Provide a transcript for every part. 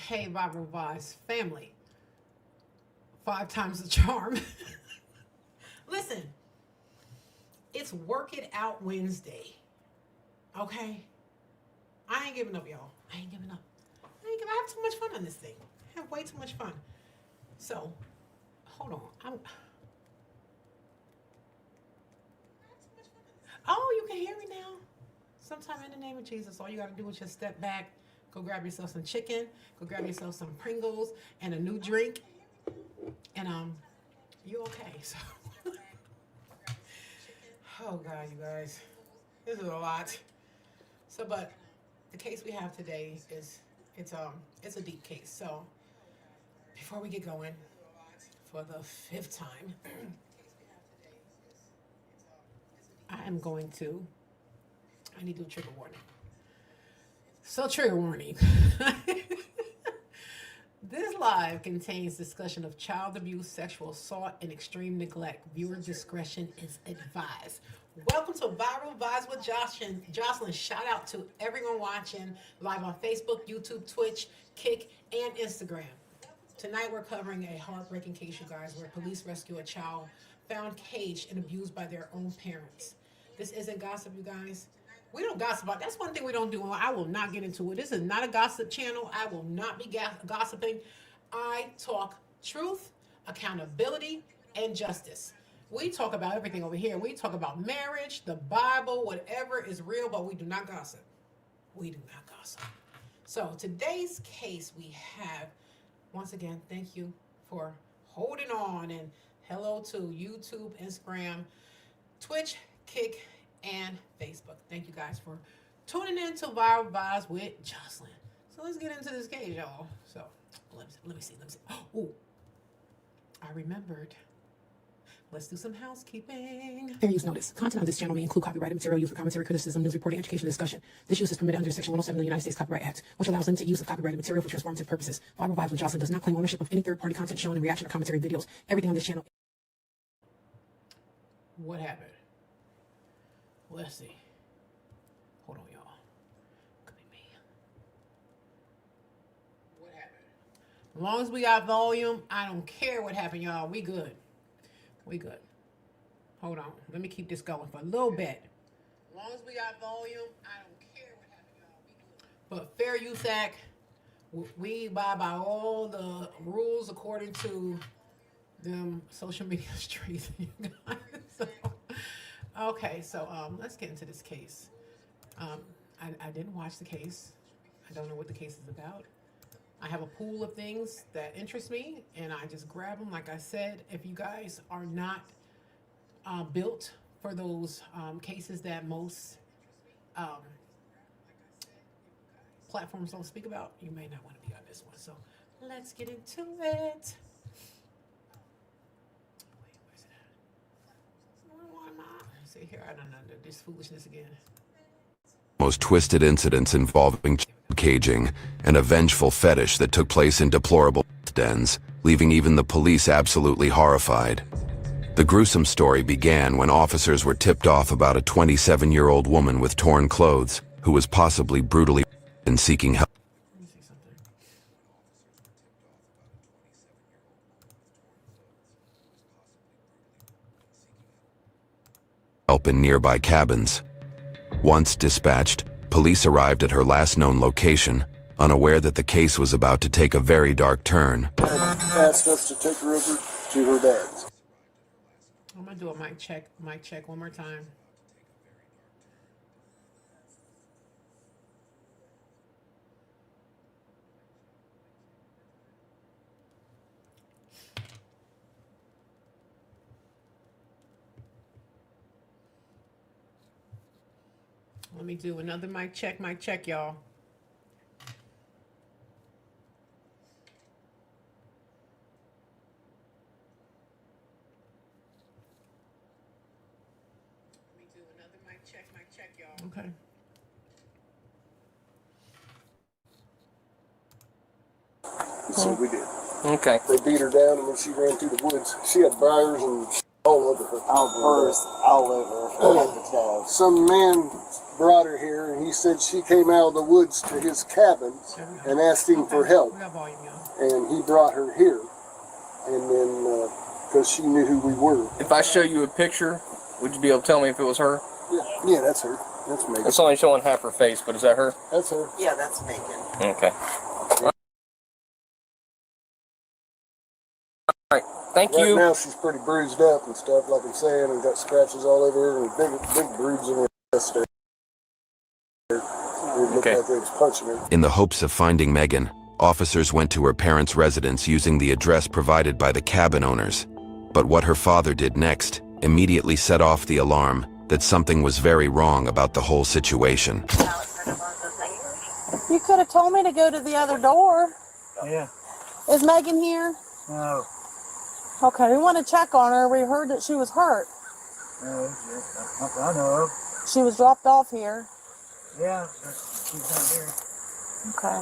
Hey, VIBES family. 5 times the charm. Listen, it's Work It Out Wednesday. Okay? I ain't giving up, y'all. I ain't giving up. I have too much fun on this thing. I have way too much fun. So, hold on. Oh, you can hear me now? Sometime in the name of Jesus, all you got to do is just step back, go grab yourself some chicken, go grab yourself some Pringles and a new drink, and you okay. So, oh God, you guys, this is a lot. So, but the case we have today is it's a deep case. So, before we get going, for the 5th time, I need to do a trigger warning. So, trigger warning. This live contains discussion of child abuse, sexual assault, and extreme neglect. Viewer discretion is advised. Welcome to Vibes with Jocelyn. Shout out to everyone watching live on Facebook, YouTube, Twitch, Kick, and Instagram. Tonight we're covering a heartbreaking case, you guys, where police rescue a child found caged and abused by their own parents. This isn't gossip, you guys. We don't gossip about. That's one thing we don't do. I will not get into it. This is not a gossip channel. I will not be gossiping. I talk truth, accountability, and justice. We talk about everything over here. We talk about marriage, the Bible, whatever is real, but we do not gossip. We do not gossip. So today's case we have, once again, thank you for holding on, and hello to YouTube, Instagram, Twitch, Kick, and Facebook. Thank you guys for tuning in to Vibes with Jocelyn. So let's get into this case, y'all. So let me see. Oh, I remembered. Let's do some housekeeping. Fair use notice. Content on this channel may include copyrighted material used for commentary, criticism, news reporting, education, and discussion. This use is permitted under Section 107 of the United States Copyright Act, which allows limited use of copyrighted material for transformative purposes. Vibes with Jocelyn does not claim ownership of any third-party content shown in reaction to commentary videos. Everything on this channel. What happened? Let's see. Hold on, y'all. Could be me. What happened? As long as we got volume, I don't care what happened, y'all. We good. We good. Hold on. Let me keep this going for a little bit. As long as we got volume, I don't care what happened, y'all. We good. But Fair Use Act, we abide by all the rules according to them social media streets, you guys. So, okay, so let's get into this case. I didn't watch the case. I don't know what the case is about. I have a pool of things that interest me, and I just grab them. Like I said, if you guys are not built for those cases that most platforms don't speak about, you may not want to be on this one. So let's get into it. See here, I don't know this foolishness again. Most twisted incidents involving caging and a vengeful fetish that took place in deplorable dens, leaving even the police absolutely horrified. The gruesome story began when officers were tipped off about a 27-year-old woman with torn clothes who was possibly brutally and seeking help. Let me see something. Help in nearby cabins. Once dispatched, police arrived at her last known location, unaware that the case was about to take a very dark turn. Asked us to take her over to her dad's. I'm gonna do a mic check one more time. Let me do another mic check, y'all. Let me do another mic check, y'all. Okay. So we did. Okay. They beat her down, and when she ran through the woods, she had briars and all over her. All over her. Some man brought her here, and he said she came out of the woods to his cabin and asked him for help. We got volume, y'all. And he brought her here, and then because she knew who we were. If I show you a picture, would you be able to tell me if it was her? Yeah, that's her. That's Megan. It's only showing half her face, but is that her? That's her. Yeah, that's Megan. Okay. Alright, thank Right you. now she's pretty bruised up and stuff, like I'm saying, and got scratches all over her and big bruises in her chest there. It looked like they was punching her. In the hopes of finding Megan, officers went to her parents' residence using the address provided by the cabin owners. But what her father did next immediately set off the alarm that something was very wrong about the whole situation. You could have told me to go to the other door. Yeah. Is Megan here? No. Okay, we want to check on her. We heard that she was hurt. No. I know of. She was dropped off here. Yeah. She's not here. Okay.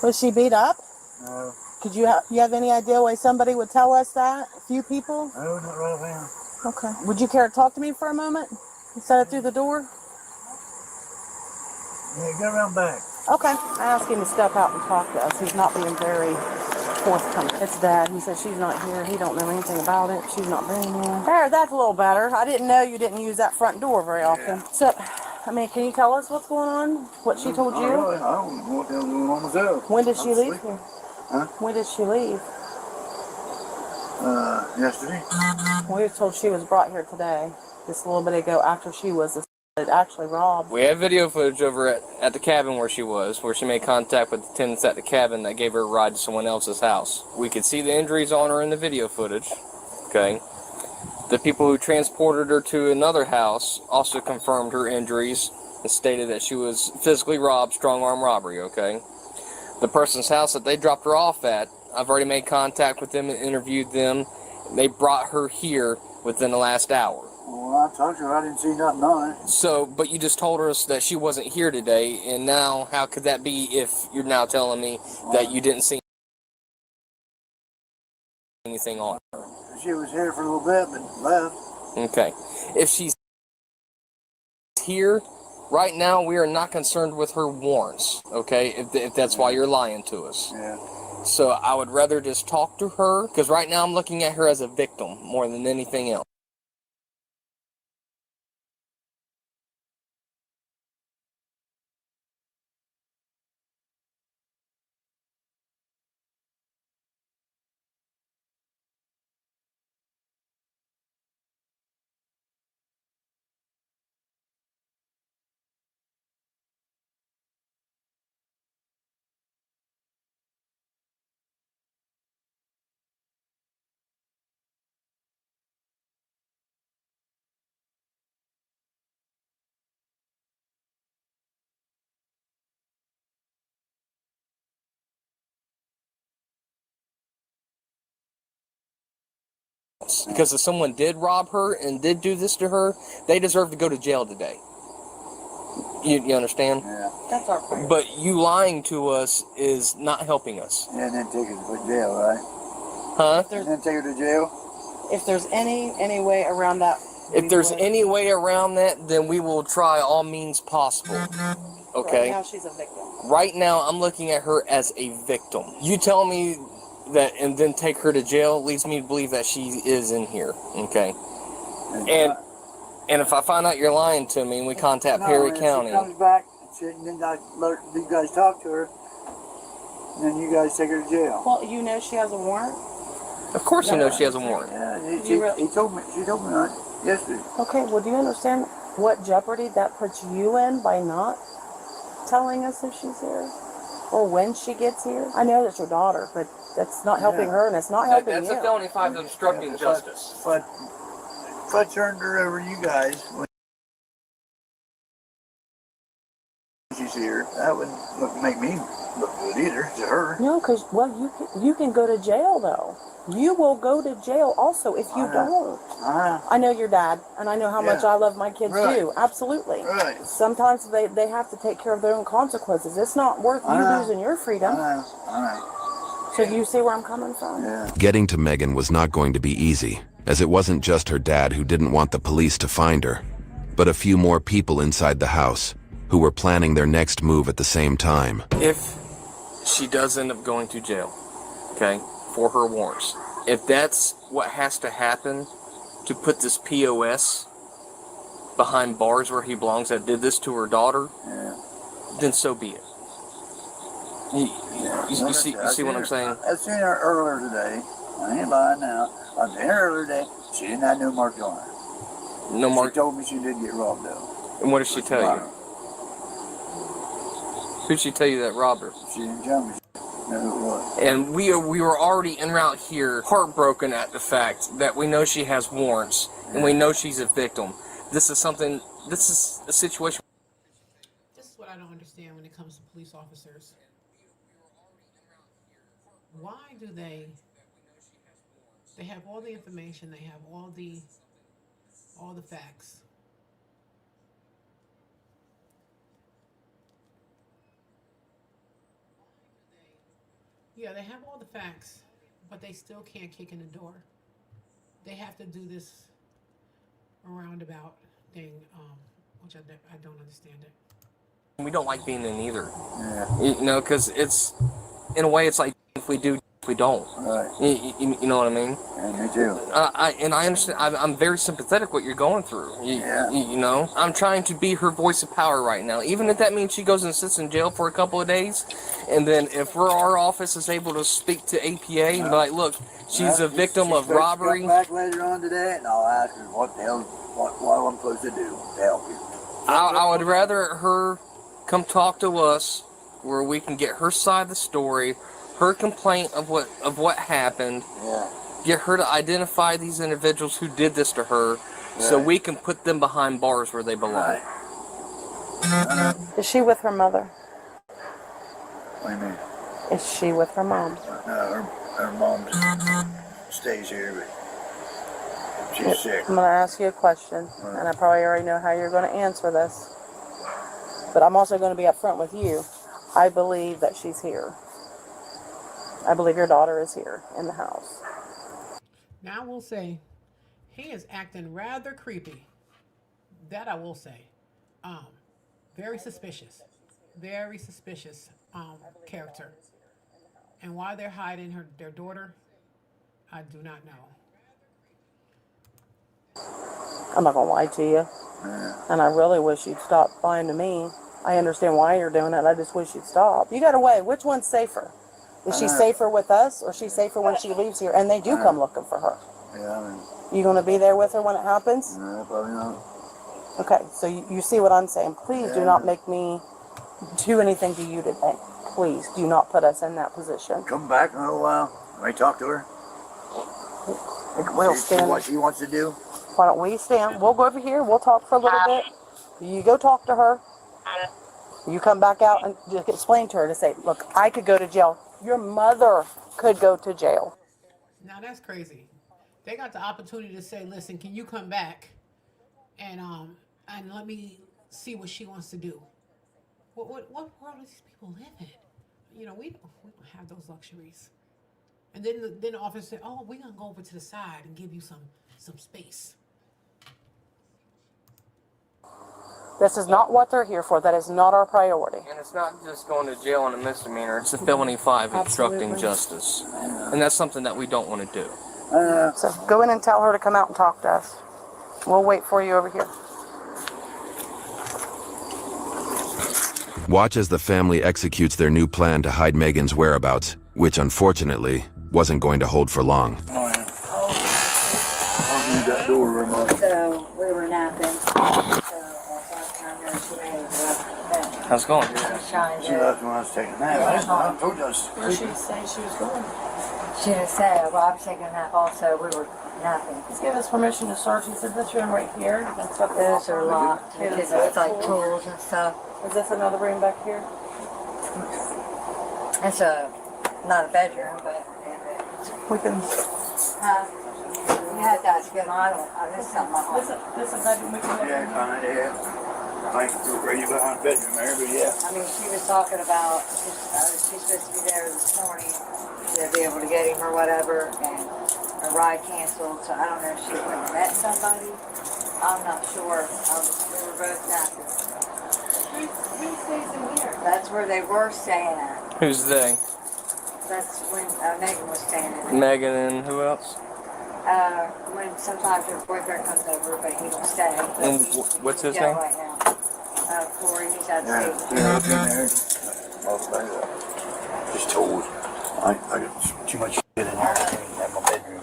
Was she beat up? No. Could you have any idea why somebody would tell us that? A few people? No, not right now. Okay. Would you care to talk to me for a moment instead of through the door? Yeah, go around back. Okay. I asked him to step out and talk to us. He's not being very forthcoming. It's Dad. He said she's not here. He don't know anything about it. She's not been here. There, that's a little better. I didn't know you didn't use that front door very often. Yeah. So, I mean, can you tell us what's going on? What she told you? I don't know what the hell's going on myself. When did she leave here? Huh? When did she leave? Yesterday. We were told she was brought here today, just a little bit ago, after she was actually robbed. We have video footage over at the cabin where she made contact with the tenants at the cabin that gave her a ride to someone else's house. We could see the injuries on her in the video footage, okay? The people who transported her to another house also confirmed her injuries and stated that she was physically robbed, strong-arm robbery, okay? The person's house that they dropped her off at, I've already made contact with them and interviewed them. They brought her here within the last hour. Well, I talked to her. I didn't see nothing on it. So, but you just told us that she wasn't here today, and now how could that be if you're now telling me that you didn't see anything on her? She was here for a little bit, but left. Okay. If she's here, right now we are not concerned with her warrants, okay? If that's why you're lying to us. Yeah. So I would rather just talk to her, because right now I'm looking at her as a victim more than anything else. Because if someone did rob her and did do this to her, they deserve to go to jail today. You understand? Yeah. That's our point. But you lying to us is not helping us. Yeah, and then take her to jail, right? Huh? And then take her to jail? If there's any way around that. If there's any way around that, then we will try all means possible. Okay? Right now she's a victim. Right now, I'm looking at her as a victim. You tell me that and then take her to jail leads me to believe that she is in here. Okay? And if I find out you're lying to me and we contact Perry County. She comes back and then I let you guys talk to her. And then you guys take her to jail. Well, you know she has a warrant? Of course you know she has a warrant. Yeah, She told me that yesterday. Okay, well, do you understand what jeopardy that puts you in by not telling us if she's here? Or when she gets here? I know that's your daughter, but that's not helping her and it's not helping That's you. a felony 5 obstructing justice. But if I turned her over to you guys when she's here, that wouldn't make me look good either to her. No, because, well, you can go to jail, though. You will go to jail also if you don't. I know your dad, and I know how much I love my kids too. Absolutely. Right. Sometimes they have to take care of their own consequences. It's not worth you losing your freedom. I know. So do you see where I'm coming from? Yeah. Getting to Megan was not going to be easy, as it wasn't just her dad who didn't want the police to find her, but a few more people inside the house who were planning their next move at the same time. If she does end up going to jail, okay, for her warrants, if that's what has to happen to put this POS behind bars where he belongs that did this to her daughter, then so be it. You see what I'm saying? I seen her earlier today. I ain't lying now. I seen her earlier today. She didn't have no marks on her. No mark. She told me she did get robbed though. And what did she tell you? Who'd she tell you that robbed her? She didn't tell me. No, it was. And we were already en route here, heartbroken at the fact that we know she has warrants and we know she's a victim. This is a situation. This is what I don't understand when it comes to police officers. Why do they have all the information, they have all the facts. Yeah, they have all the facts, but they still can't kick in the door. They have to do this roundabout thing, which I don't understand it. We don't like being in either. Yeah. You know, because it's, in a way, it's like if we do, if we don't. Right. You know what I mean? Yeah, me too. I understand. I'm very sympathetic what you're going through. You know, I'm trying to be her voice of power right now, even if that means she goes and sits in jail for a couple of days, and then if our office is able to speak to APA and be like, look, she's a victim of robbery. Come back later on today, and I'll ask her what the hell, what I'm supposed to do to help you. I would rather her come talk to us, where we can get her side of the story, her complaint of what happened. Yeah. Get her to identify these individuals who did this to her, so we can put them behind bars where they belong. Right. Is she with her mother? What do you mean? Is she with her mom? No, her mom stays here, but she's sick. I'm going to ask you a question, and I probably already know how you're going to answer this. But I'm also going to be upfront with you. I believe that she's here. I believe your daughter is here in the house. Now I will say, he is acting rather creepy. That I will say. Very suspicious. Very suspicious character. And why they're hiding their daughter, I do not know. I'm not going to lie to you. And I really wish you'd stop lying to me. I understand why you're doing it. I just wish you'd stop. You got to weigh. Which one's safer? Is she safer with us, or is she safer when she leaves here? And they do come looking for her. Yeah, I mean, You going to be there with her when it happens? no, probably not. Okay, so you see what I'm saying. Please do not make me do anything to you today. Please do not put us in that position. Come back in a little while. Let me talk to her. We'll See stand. what she wants to do. Why don't we stand? We'll go over here. We'll talk for a little bit. You go talk to her. You come back out and just explain to her to say, look, I could go to jail. Your mother could go to jail. Now that's crazy. They got the opportunity to say, listen, can you come back and let me see what she wants to do. What world do these people live in? You know, we don't have those luxuries. And then the officer said, oh, we're going to go over to the side and give you some space. This is not what they're here for. That is not our priority. And it's not just going to jail on a misdemeanor. It's a felony 5, obstructing Absolutely. justice. And that's something that we don't want to do. So go in and tell her to come out and talk to us. We'll wait for you over here. Watch as the family executes their new plan to hide Megan's whereabouts, which unfortunately wasn't going to hold for long. I'll leave that door remote. So we were napping. So I thought I know she How's it going? She left when I was taking a nap. I told you I was Where did she say she was going? She didn't say, well, I was taking a nap also. We were napping. Just give us permission to search. He said this room right here. That's what Those are locked because it's like tools and stuff. Is this another room back here? It's not a bedroom, but We can. you had that good model. This is something This a bedroom we can. Yeah, kind of, yeah. I think we're ready behind the bedroom there, but yeah. I mean, she was talking about she's supposed to be there this morning to be able to get him or whatever, and a ride canceled, so I don't know if she went and met somebody. I'm not sure. We were both napping. Who stays in here? That's where they were staying at. Who's they? That's when Megan was staying in. Megan and who else? When sometimes her boyfriend comes over, but he don't stay. And what's his name? Right now. Corey, he's out Yeah, of yeah, I've been there. Most days. Just told. I got too much shit in there. I can't even have my bedroom.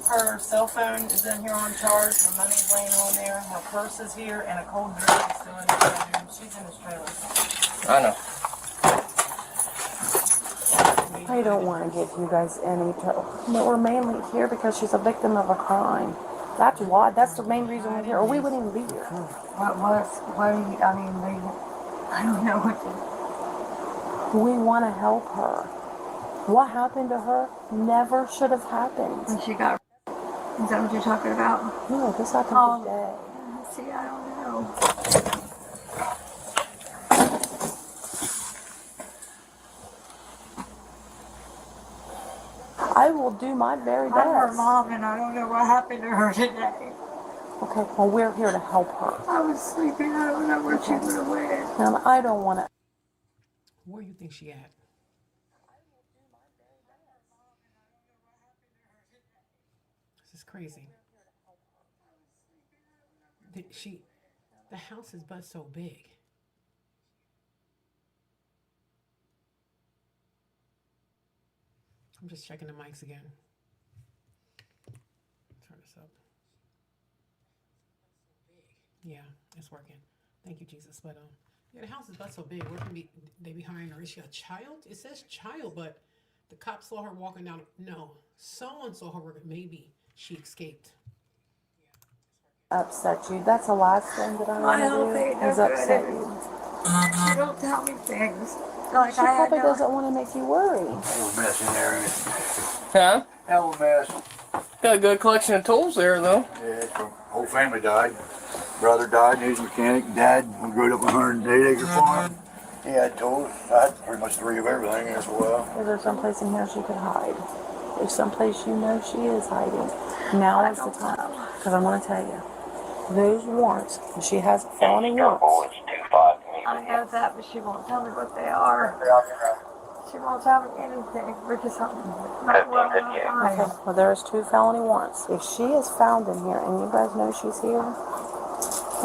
Her cell phone is in here on charge. Her money's laying on there. Her purse is here, and a cold drink is still in the bedroom. She's in this trailer. I know. I don't want to give you guys any trouble. But we're mainly here because she's a victim of a crime. That's why. That's the main reason we're here, or we wouldn't even be here. I don't know what to. We want to help her. What happened to her never should have happened. When she got. Is that what you're talking about? No, this happened today. See, I don't know. I will do my very best. I'm her mom, and I don't know what happened to her today. Okay, well, we're here to help her. I was sleeping. I don't know where she would have went. And I don't want to. Where do you think she at? This is crazy. The house is but so big. I'm just checking the mics again. Turn this up. Yeah, it's working. Thank you, Jesus. But yeah, the house is but so big. Where can they be hiring her? Is she a child? It says child, but the cops saw her walking down. No, someone saw her working. Maybe she escaped. Upset you. That's the last thing that I want to do is upset you. She don't tell me things. Like She probably doesn't want to make you worry. Hell of a mess in there. Huh? Hell of a mess. Got a good collection of tools there, though. Yeah, the whole family died. Brother died, he was a mechanic. Dad grew up a 108-acre farm. He had tools. I had pretty much 3 of everything as well. Is there someplace in here she could hide? There's someplace you know she is hiding. Now is the time. Because I'm going to tell you. Those warrants, she has felony warrants. I know that, but she won't tell me what they are. She won't tell me anything because I'm not well enough. Okay, well, there's 2 felony warrants. If she is found in here and you guys know she's here,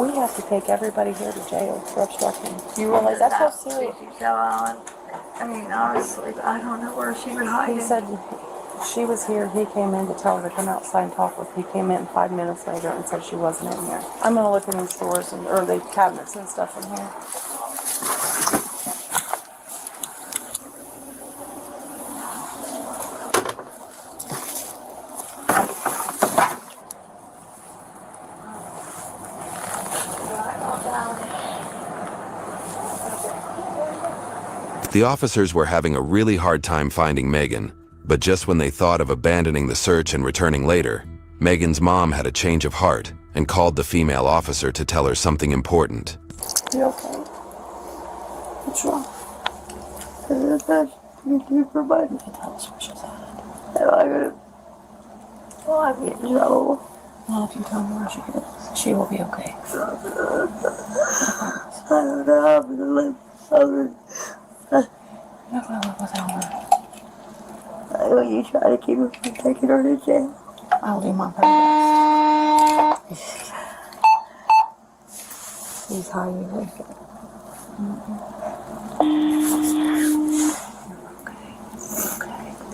we have to take everybody here to jail for obstruction. You realize that's how serious. I mean, honestly, I don't know where she would hide. He said she was here. He came in to tell her to come outside and talk with her. He came in 5 minutes later and said she wasn't in here. I'm going to look in these drawers or the cabinets and stuff in here. The officers were having a really hard time finding Megan, but just when they thought of abandoning the search and returning later, Megan's mom had a change of heart and called the female officer to tell her something important. You okay? What's wrong? You can tell us where she's at. I'd be in trouble. Well, if you tell me where she is, she will be okay. I don't know how to live. You're not going to live without her. Will you try to keep her from taking her to jail? I'll do my very best. He's hiding her. Okay.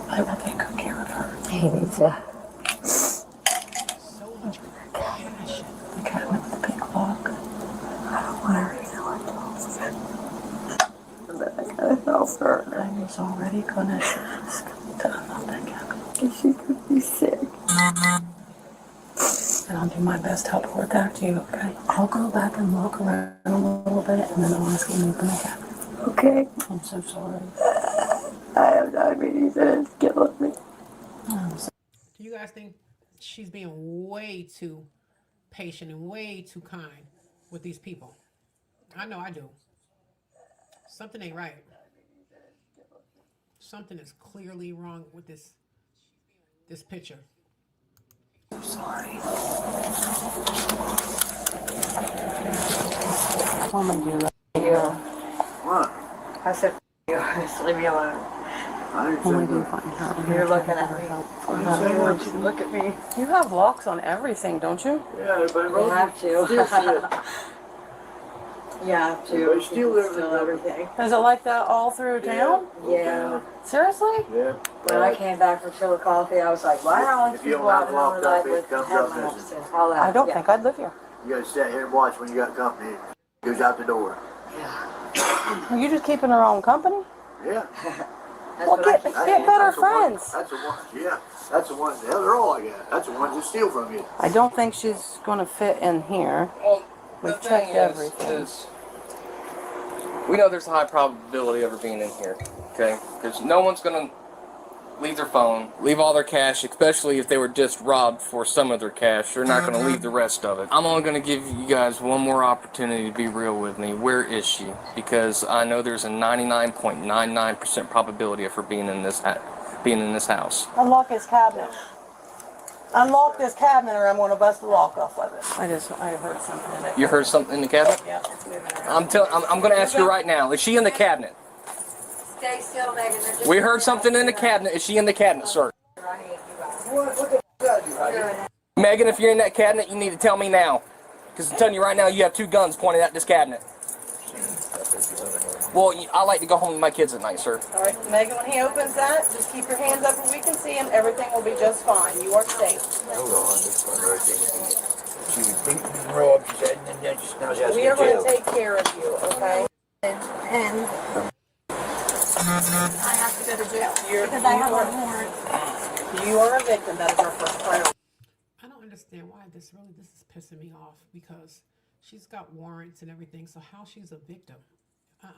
I will take good care of her. He needs to. So much cash. The cabinet with the pink lock. I don't want her to know I told her. But I gotta help her. I was already going to unlock that cabinet. She could be sick. And I'll do my best to help her with that too, okay? I'll go back and walk around a little bit and then I'll ask you to open the cabinet. Okay. I'm so sorry. I have diabetes and it's killing me. Do you guys think she's being way too patient and way too kind with these people? I know I do. Something ain't right. Something is clearly wrong with this picture. I'm sorry. Oh my God. What? I said, you just leave me alone. I didn't Oh my say God, that. find her. You're looking at me. I don't want you to look at me. You have locks on everything, don't you? Yeah, everybody You have to. Still shit. You have to. Everybody steal You can everything. steal everything. Is it like that all through town? Yeah. Seriously? Yeah. When I came back from Chillicothe, I was like, why are all these If you people don't out have in locked the up, night with it comes up headlamps missing. and all that? I don't Yeah. think I'd live here. You gotta sit here and watch when you got company. It goes out the door. Are you just keeping her own company? Yeah. That's Well, what I get keep better saying. That's the one- friends. That's the one. Yeah. That's the one. Hell, they're all like that. That's the ones that steal from you. I don't think she's going to fit in here. Well, We've the thing checked is, everything. we know there's a high probability of her being in here, okay? Because no one's gonna leave their phone, leave all their cash, especially if they were just robbed for some of their cash. They're not gonna leave the rest of it. I'm only gonna give you guys one more opportunity to be real with me. Where is she? Because I know there's a 99.99% probability of her being in this house. Unlock his cabinet. Unlock this cabinet or I'm going to bust the lock off of it. I heard something in it. You heard something in the cabinet? Yeah, it's moving around. I'm gonna ask you right now. Is she in the cabinet? Stay still, Megan. They're just We heard something in the cabinet. Is she in the cabinet, sir? What the God you right? Megan, if you're in that cabinet, you need to tell me now. Because I'm telling you right now, you have two guns pointed at this cabinet. Well, I like to go home with my kids at night, sir. All right, Megan, when he opens that, just keep your hands up where we can see him. Everything will be just fine. You are safe. Hold on, this one right there. She was beaten and robbed, she said, and then now she has to We go are to going jail. to take care of you, okay? And I have to go to jail because I have a warrant. You are a victim. That is our first priority. I don't understand why this is pissing me off, because she's got warrants and everything. So how she's a victim?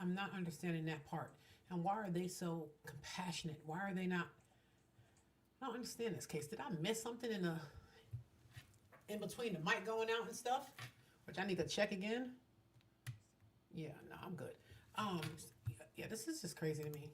I'm not understanding that part. And why are they so compassionate? Why are they not? I don't understand this case. Did I miss something in between the mic going out and stuff, which I need to check again? Yeah, no, I'm good. Yeah, this is just crazy to me.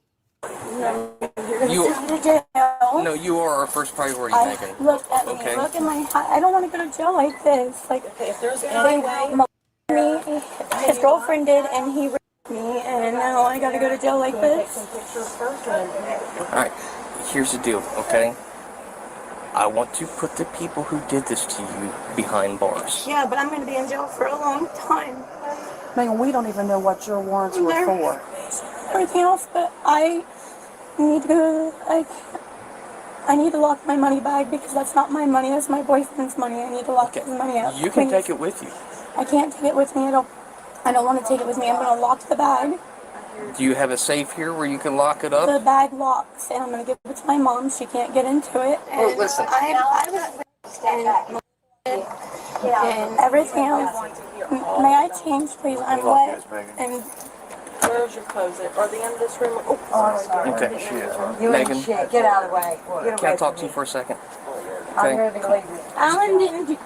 You, Send me to jail. no, you are our first priority, Megan. Look at me. Okay. Look at my. I don't want to go to jail like this. Like If there's they any way, me. His girlfriend did, and he raped me, and now I got to go to jail like take this. some pictures first and then Alright, here's the deal, okay? I want to put the people who did this to you behind bars. Yeah, but I'm going to be in jail for a long time. Megan, we don't even know what your warrants were for. Everything else, but I need to go. I need to lock my money bag because that's not my money. That's my boyfriend's money. I need to lock his money up. You can please. take it with you. I can't take it with me. I don't want to take it with me. I'm going to lock the bag. Do you have a safe here where you can lock it up? The bag locks, and I'm going to give it to my mom. She can't get into it. And Well, listen. I was and everything else. May I change, please? I'm wet. And Where's your clothes? Are they in this room? Oh, sorry. Okay. You Megan, ain't shit. Get out of the way. Get can I away talk from to you me. for a second? I'm Okay. here to leave you. Alan didn't do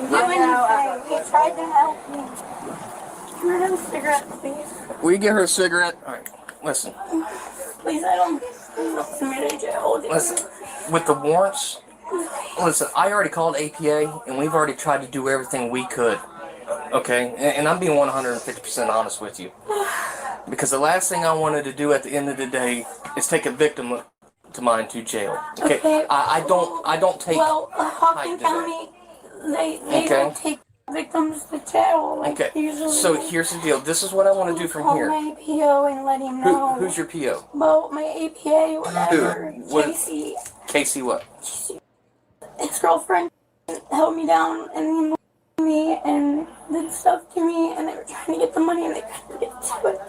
anything. He tried to help me. Can I have a cigarette, please? Will you get her a cigarette? Alright, listen. Please, I don't send me to jail. Listen, with the warrants, listen, I already called APA, and we've already tried to do everything we could. Okay? And I'm being 150% honest with you. Because the last thing I wanted to do at the end of the day is take a victim to mine to jail. Okay? I don't take... Well, Hawkins County, they don't take victims to jail. Like, Okay, usually. so here's the deal. This is what I want to do from Call here. my PO and let him know. Who's your PO? Well, my APA, whatever. What? Casey, Casey what? his girlfriend held me down and he moved me and did stuff to me, and they were trying to get the money and they couldn't get to it.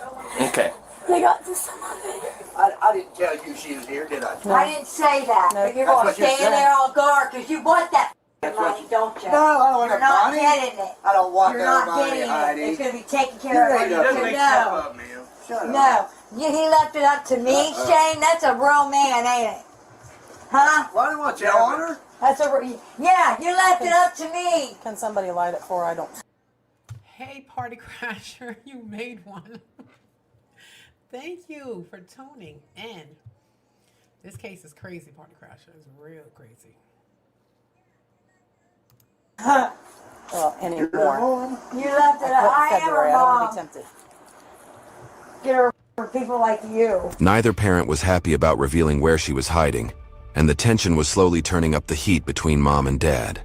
Okay. They got to some of it. I didn't tell you she was here, did I? I didn't say that. But you're That's going to what you're stay in saying. there all guard because you want that That's what- money, don't you? No, I don't want You're the not money. getting it. I don't want You're that not money, getting it. Heidi. It's going to be taken care of. You don't So make no. stuff up, man. Shut up. No. He left it up to me, Shane. That's a real man, ain't it? Huh? Why do you want your honor? That's a yeah. You left it up to me. Can somebody light it for? I don't. Hey, Party Crasher, you made one. Thank you for tuning in. This case is crazy, Party Crasher. It's real crazy. Well, anymore. You left it. I am February, her I don't want to mom. be tempted. Get her for people like you. Neither parent was happy about revealing where she was hiding, and the tension was slowly turning up the heat between mom and dad.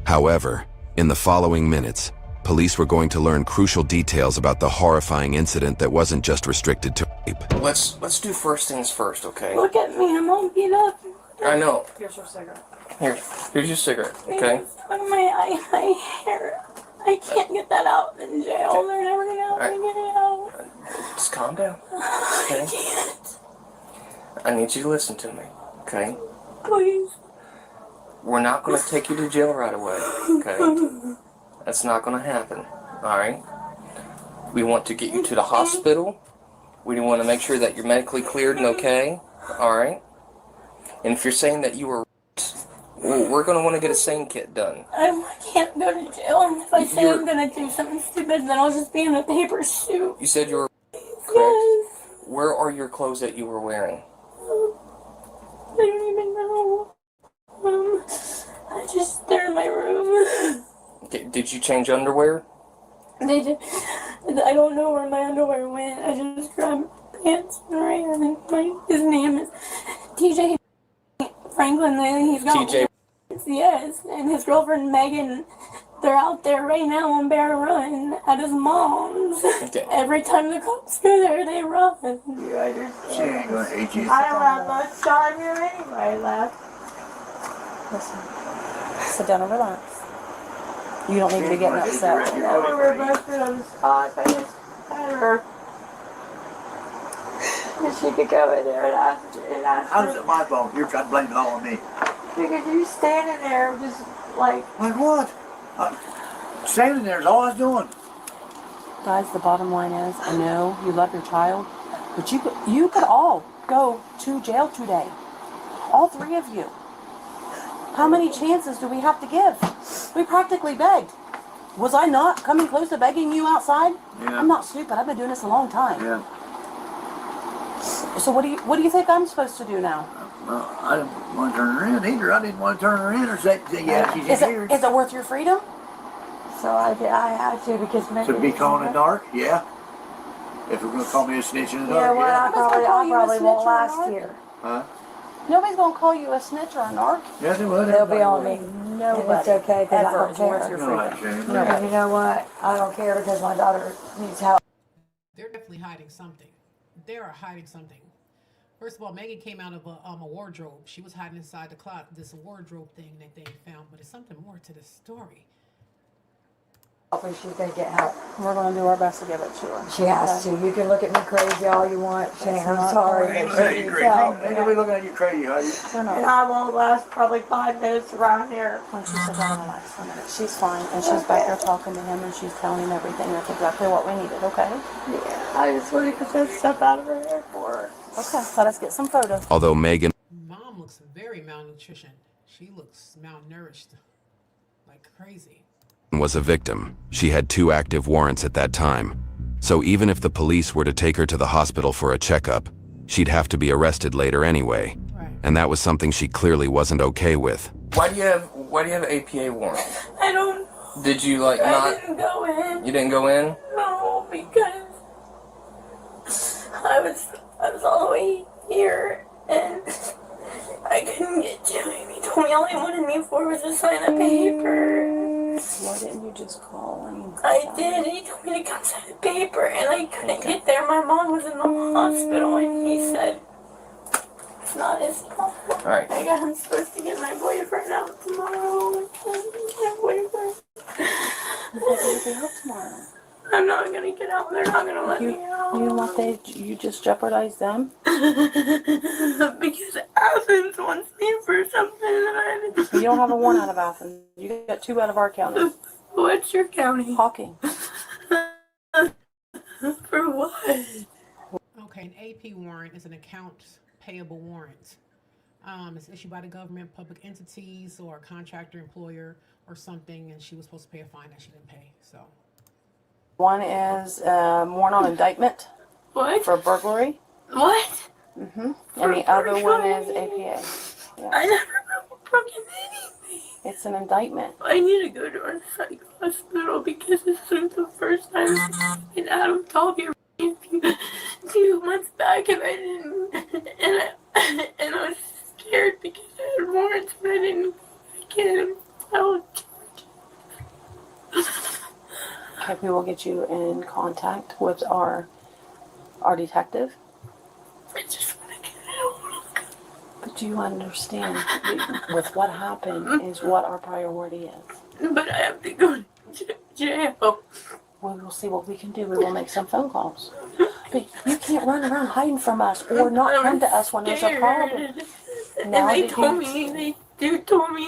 However, in the following minutes, police were going to learn crucial details about the horrifying incident that wasn't just restricted to rape. Let's do first things first, okay? Look at me, I'm all beat up. I know. Here's your cigarette. Here's your cigarette, okay? My hair. I can't get that out in jail. They're never gonna help me get it out. Just calm down, okay? I can't. I need you to listen to me, okay? Please. We're not going to take you to jail right away, okay? That's not going to happen, alright? We want to get you to the hospital. We want to make sure that you're medically cleared and okay, alright? And if you're saying that you were raped, we're going to want to get a SANE kit done. I can't go to jail. And if I say I'm gonna do something stupid, then I'll just be in a paper suit. You said you were correct? Yes. Where are your clothes that you were wearing? I don't even know. They're in my room. Okay, did you change underwear? They just, I don't know where my underwear went. I just grabbed pants and ran. And his name is TJ Franklin. He's got TJ. Yes, and his girlfriend Megan. They're out there right now on Bear Run at his mom's. Okay. Every time the cops go there, they run. She ain't gonna hate you. I don't have much time here anyway left. Listen. Sit down and relax. You don't need to be getting upset. We were both on the spot. I just had her. And she could go in there and ask How's her. it my fault? You're trying to blame it all on me. Because you standing there just like. Like what? Standing there is all I was doing. Guys, the bottom line is, I know you love your child, but you could all go to jail today. All three of you. How many chances do we have to give? We practically begged. Was I not coming close to begging you outside? Yeah. I'm not stupid. I've been doing this a long time. Yeah. So what do you think I'm supposed to do now? Well, I didn't want to turn her in either. I didn't want to turn her in or say yeah, she's here. Is it worth your freedom? So I had to because maybe. To be caught in the dark? Yeah. If you're going to call me a snitch in the Yeah, dark, well, yeah. I probably won't snitch or last not. here. Huh? Nobody's gonna call you a snitch or a narc. Yes, it would. They'll be on me. Nobody. And it's okay because I Ever. don't It's worth care. your No, freedom. Shane. No. And you know what? I don't care because my daughter needs help. They're definitely hiding something. They are hiding something. First of all, Megan came out of a wardrobe. She was hiding inside the closet, this wardrobe thing that they found. But it's something more to this story. Hopefully she's going to get help. We're gonna do our best to give it to her. She has to. You can look at me crazy all you want, Shane. I'm not sorry, Ain't but looking at she you needs crazy. help. Ain't nobody looking at you crazy, honey. We're And not. I won't last probably 5 minutes around here. Why don't you sit down and relax for a minute? She's fine, and she's back there talking to him, and she's telling him everything. That's exactly what we needed. Okay. Yeah, I just want to get that stuff out of her hair for her. Okay. Let us get some photos. Although Megan Mom looks very malnutrition. She looks malnourished, like crazy. was a victim, she had 2 active warrants at that time. So even if the police were to take her to the hospital for a checkup, she'd have to be arrested later anyway. Right. And that was something she clearly wasn't okay with. Why do you have an APA warrant? I don't. Did you I not? didn't go in. You didn't go in? No, because I was all the way here and I couldn't get to him. He told me all he wanted me for was to sign a paper. Why didn't you just call him? I did. He told me to come sign a paper and I couldn't get there. My mom was in the hospital and he said it's not his fault. Alright. I'm supposed to get my boyfriend out tomorrow. My boyfriend. You'll be out tomorrow. I'm not gonna get out. They're not gonna let me out. You just jeopardized them? Because Athens wants me for something that I You don't have a 1 out of Athens. You got 2 out of our county. What's your county? Hawking. For what? Okay, an AP warrant is an accounts payable warrant. It's issued by the government, public entities, or a contractor, employer, or something, and she was supposed to pay a fine that she didn't pay. So One is warrant on indictment What? for burglary. What? And the other one is APA. Yeah. I never broken anything. It's an indictment. I need to go to a psych hospital because this is the first time and Adam told me a few months back and I didn't and I was scared because I had warrants and I didn't go back in and file charges. Okay, we will get you in contact with our detective. I just want to get out. But do you understand with what happened is what our priority is. But I have to go to jail. We will see what we can do. We will make some phone calls. But you can't run around hiding from us or not come to us when there's a problem. And Now they that told me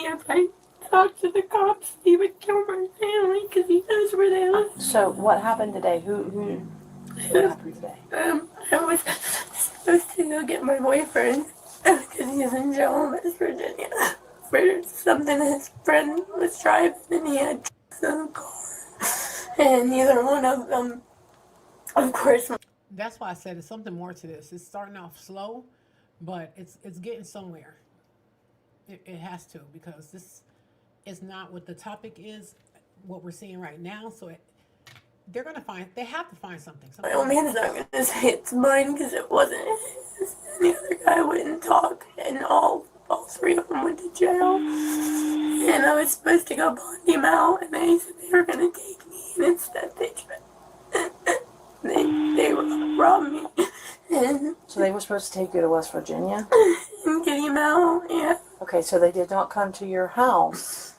if I talked to the cops, he would kill my family because he knows where they live. So what happened today? What happened today? I was supposed to go get my boyfriend because he's in jail in West Virginia for something his friend was driving and he had some car. And neither one of them, of course. That's why I said it's something more to this. It's starting off slow, but it's getting somewhere. It has to, because this is not what the topic is, what we're seeing right now. So they have to find something. My old man's not going to say it's mine because it wasn't his. And the other guy wouldn't talk, and all three of them went to jail. And I was supposed to go bond him out, and they said they were going to take me, and instead they robbed me. And So they were supposed to take you to West Virginia? and get him out, yeah. Okay, so they did not come to your house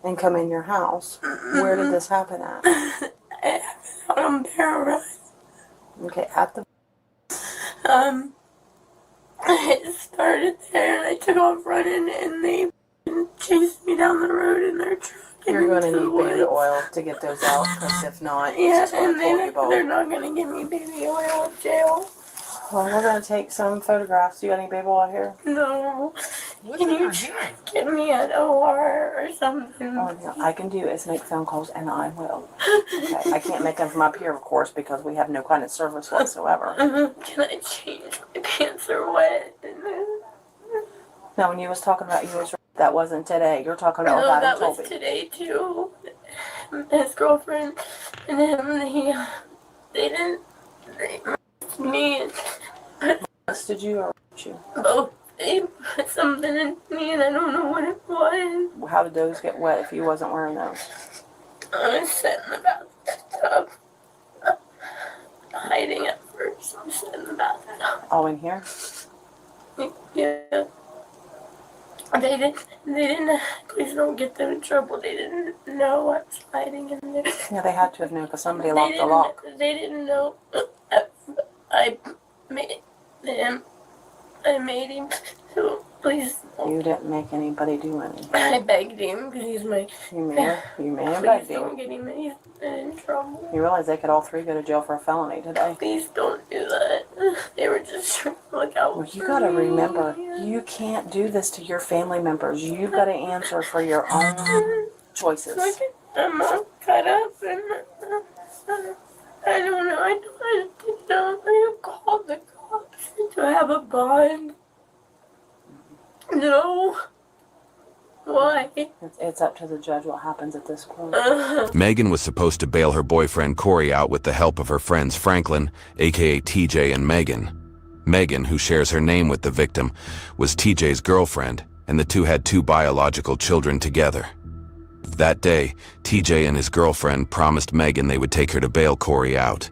and come in your house. Where did this happen at? It happened out on Bear Run. Okay, at the... It started there, and I took off running, and they chased me down the road in their truck. You're going to into need the baby woods. oil to get those out, because if not, it's Yeah, just going and to pull you they're both. not going to give me baby oil in jail. Well, we're going to take some photographs. You got any baby oil here? No. What's Can in you her hair? get me an OR or something? All I can do is make phone calls, and I will. Okay, I can't make them from up here, of course, because we have no kind of service whatsoever. Can I change my pants are wet? Now, when you was talking about yours, that wasn't today. You're talking about No, what that Adam told was me. today too. His girlfriend and him, they me and Did you or you? both, they put something in me and I don't know what it was. How did those get wet if you wasn't wearing those? I was sitting in the bathtub, hiding at first. I was sitting in the bathtub. Oh, in here? Yeah. They didn't, please don't get them in trouble. They didn't know I was hiding in there. Yeah, they had to have known because somebody locked the lock. They didn't know. I made him, so please. You didn't make anybody do anything. I begged him because he's my. You may have Please begged don't him. get him in trouble. You realize they could all three go to jail for a felony today. Please don't do that. They were just trying to look out Well, for you gotta me. remember, you can't do this to your family members. You've got to answer for your own choices. I'm all cut up and I don't know. I didn't know. I called the cops to have a bond. No. Why? It's up to the judge what happens at this court. Megan was supposed to bail her boyfriend Corey out with the help of her friends Franklin, aka TJ, and Megan. Megan, who shares her name with the victim, was TJ's girlfriend, and the two had 2 biological children together. That day, TJ and his girlfriend promised Megan they would take her to bail Corey out.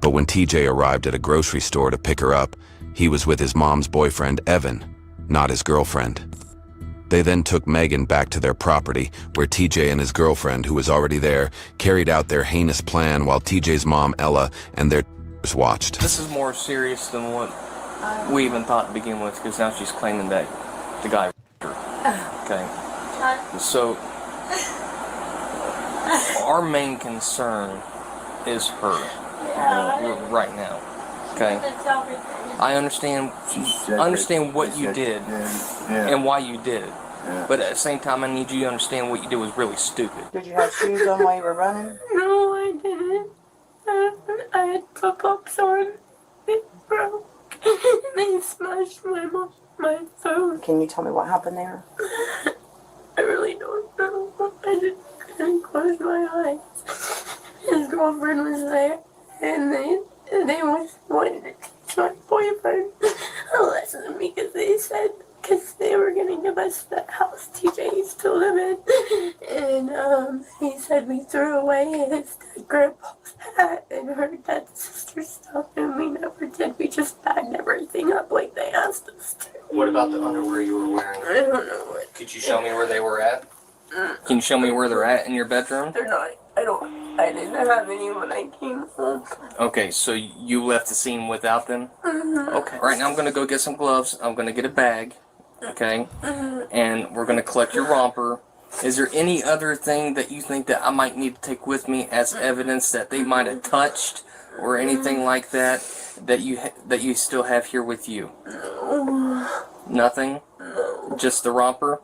But when TJ arrived at a grocery store to pick her up, he was with his mom's boyfriend Evan, not his girlfriend. They then took Megan back to their property, where TJ and his girlfriend, who was already there, carried out their heinous plan while TJ's mom Ella and their watched. This is more serious than what we even thought to begin with, because now she's claiming that the guy her. Okay. So, our main concern is her right now. Okay. I understand what you did and why you did it. But at the same time, I need you to understand what you did was really stupid. Did you have shoes on while you were running? No, I didn't. I had flip-flops on. They broke. And they smashed my phone. Can you tell me what happened there? I really don't know. I just couldn't close my eyes. His girlfriend was there, and they was wanting to teach my boyfriend a lesson because they said they were gonna give us that house TJ used to live in, and he said we threw away his grandpa's hat and her dad's sister's stuff, and we never did. We just bagged everything up like they asked us to. What about the underwear you were wearing? I don't know what. Could you show me where they were at? Can you show me where they're at in your bedroom? They're not. I didn't have any when I came home. Okay, so you left the scene without them? Okay. Right now I'm gonna go get some gloves. I'm gonna get a bag. Okay? And we're gonna collect your romper. Is there any other thing that you think that I might need to take with me as evidence that they might have touched or anything like that that you still have here with you? Nothing? Just the romper?